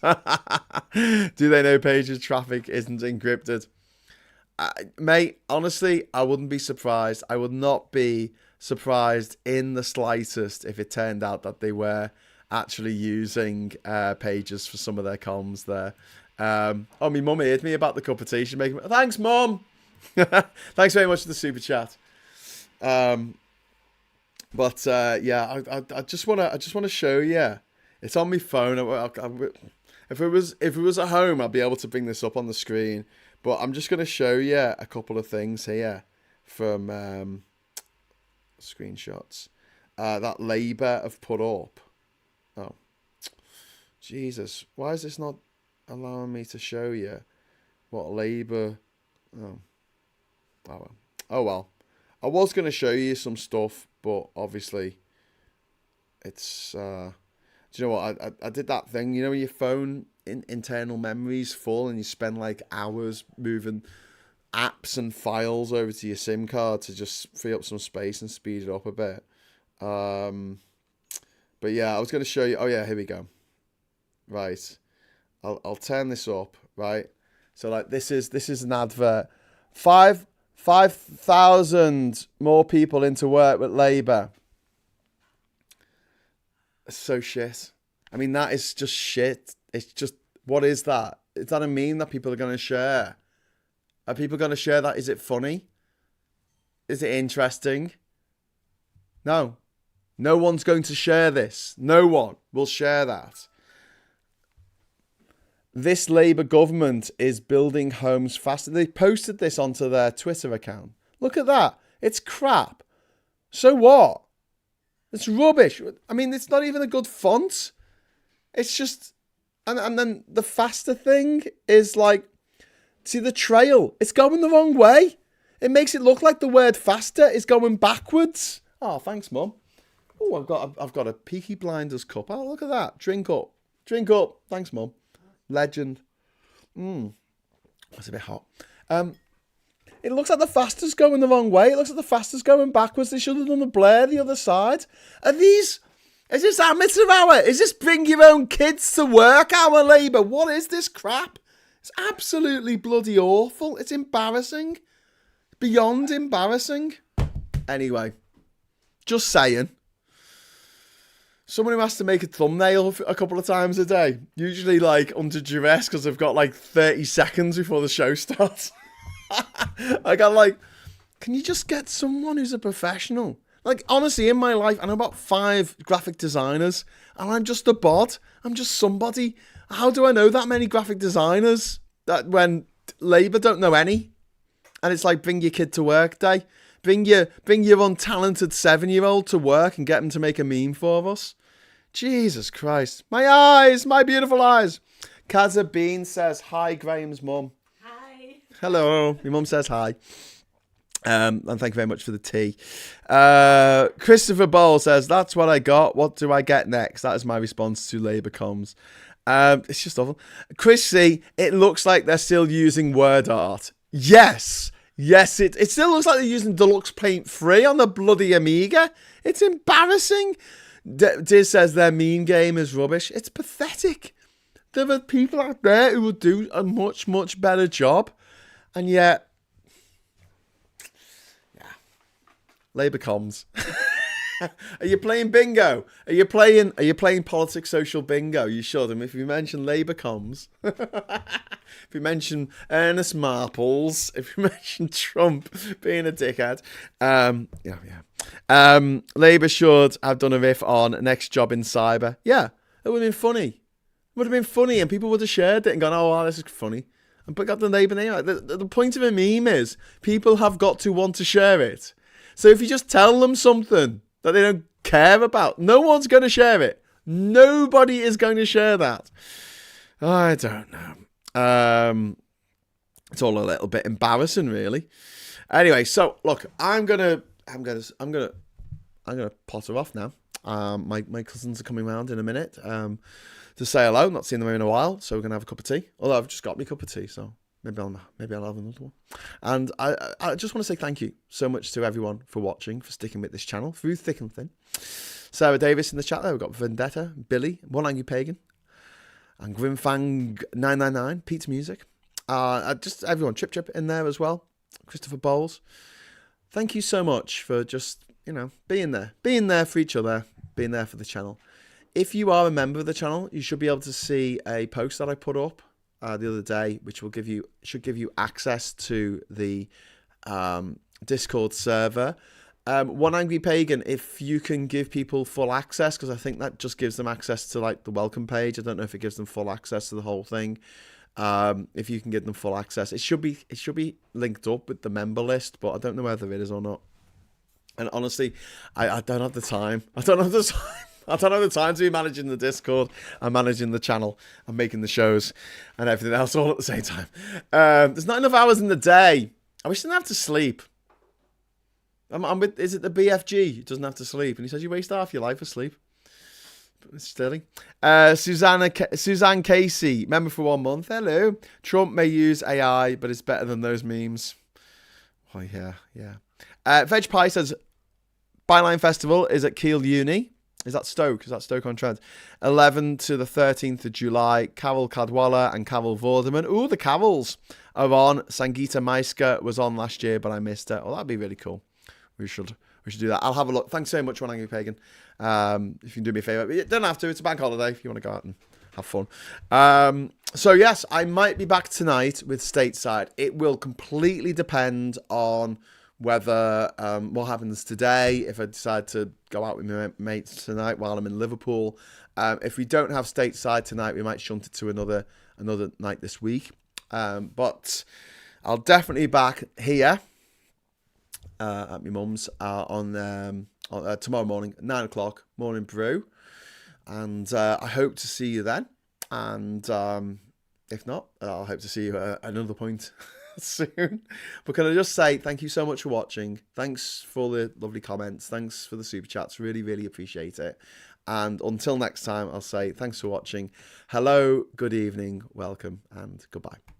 Do they know pages traffic isn't encrypted? Mate, honestly, I wouldn't be surprised. I would not be surprised in the slightest if it turned out that they were actually using pages for some of their comms there. My mum heard me about the cup of tea. She's making. Thanks, Mum. Thanks very much for the super chat. I just want to show you. It's on my phone. If it was at home, I'd be able to bring this up on the screen. But I'm just going to show you a couple of things here from screenshots that Labour have put up. Oh, Jesus. Why is this not allowing me to show you what Labour... Oh well. I was going to show you some stuff, but obviously it's, do you know what? I did that thing, you know, when your phone internal memory's full and you spend like hours moving apps and files over to your SIM card to just free up some space and speed it up a bit. But yeah, I was going to show you. Oh yeah, here we go. Right. I'll turn this up, right? So like this is an advert. 5,000 more people into work with Labour. So shit. I mean, that is just shit. It's just, what is that? Is that a meme that people are going to share? Are people going to share that? Is it funny? Is it interesting? No. No one's going to share this. No one will share that. This Labour government is building homes faster. They posted this onto their Twitter account. Look at that. It's crap. So what? It's rubbish. I mean, it's not even a good font. It's just... And then the faster thing is like... See the trail? It's going the wrong way. It makes it look like the word faster is going backwards. Oh, thanks, Mum. Oh, I've got a Peaky Blinders cup. Oh, look at that. Drink up. Drink up. Thanks, Mum. Legend. That's a bit hot. It looks like the faster's going the wrong way. It looks like the faster's going backwards. They should have done the Blair the other side. Is this amateur hour? Is this bring your own kids to work hour Labour? What is this crap? It's absolutely bloody awful. It's embarrassing. Beyond embarrassing. Anyway, just saying. Someone who has to make a thumbnail a couple of times a day, usually like under duress because they've got like 30 seconds before the show starts. I got like, can you just get someone who's a professional? Like, honestly, in my life, I know about 5 graphic designers, and I'm just a bod. I'm just somebody. How do I know that many graphic designers that when Labour don't know any? And it's like, bring your kid to work day. Bring your untalented 7-year-old to work and get him to make a meme for us. Jesus Christ. My eyes, my beautiful eyes. Kaza Bean says, hi, Graham's mum. Hi. Hello. Your mum says hi. And thank you very much for the tea. Christopher Ball says, that's what I got. What do I get next? That is my response to Labour comms. It's just awful. Chris C, it looks like they're still using word art. Yes. Yes, it still looks like they're using Deluxe Paint 3 on the bloody Amiga. It's embarrassing. Diz says their meme game is rubbish. It's pathetic. There are people out there who will do a much, much better job. And yet, yeah, Labour comms. Are you playing bingo? Are you playing politics social bingo? You should. And if you mention Labour comms, if you mention Ernest Marples, if you mention Trump being a dickhead, Labour should have done a riff on next job in cyber. Yeah, it would have been funny. It would have been funny, and people would have shared it and gone, "Oh, wow, this is funny," and put got the Labour name out. The point of a meme is people have got to want to share it. So if you just tell them something that they don't care about, no one's going to share it. Nobody is going to share that. I don't know. It's all a little bit embarrassing, really. Anyway, so look, I'm gonna potter off now. My cousins are coming round in a minute to say hello. Not seen them in a while, so we're gonna have a cup of tea. Although I've just got me a cup of tea, so maybe I'll have another one. And I just want to say thank you so much to everyone for watching, for sticking with this channel through thick and thin. Sarah Davis in the chat there. We've got Vendetta, Billy, One Angry Pagan, and Grimfang999, Pete's Music. Just everyone, Chip in there as well. Christopher Bowles. Thank you so much for just, being there for each other, being there for the channel. If you are a member of the channel, you should be able to see a post that I put up the other day, which should give you access to the Discord server. One Angry Pagan, if you can give people full access, because I think that just gives them access to like the welcome page. I don't know if it gives them full access to the whole thing. If you can give them full access, it should be linked up with the member list, but I don't know whether it is or not. And honestly, I don't have the time. I don't have the time to be managing the Discord and managing the channel and making the shows and everything else all at the same time. There's not enough hours in the day. I wish I didn't have to sleep. I'm with, is it the BFG? He doesn't have to sleep. And he says, you waste half your life asleep. It's Sterling. Suzanne Casey, member for 1 month. Hello. Trump may use AI, but it's better than those memes. Oh, yeah. Veg Pie says, Byline Festival is at Keele Uni. Is that Stoke? Is that Stoke-on-Trent? 11 to the 13th of July. Caval Cadwalla and Caval Vorderman. Ooh, the Cavals are on. Sangeeta Maiska was on last year, but I missed it. Oh, that'd be really cool. We should do that. I'll have a look. Thanks so much, One Angry Pagan. If you can do me a favour. You don't have to. It's a bank holiday if you want to go out and have fun. So, yes, I might be back tonight with Stateside. It will completely depend on whether what happens today, if I decide to go out with my mates tonight while I'm in Liverpool. If we don't have Stateside tonight, we might shunt it to another night this week. But I'll definitely be back here at my mum's on tomorrow morning, 9 o'clock, morning brew. And I hope to see you then. And if not, I'll hope to see you at another point soon. But can I just say thank you so much for watching. Thanks for the lovely comments. Thanks for the super chats. Really, really appreciate it. And until next time, I'll say thanks for watching. Hello, good evening, welcome, and goodbye.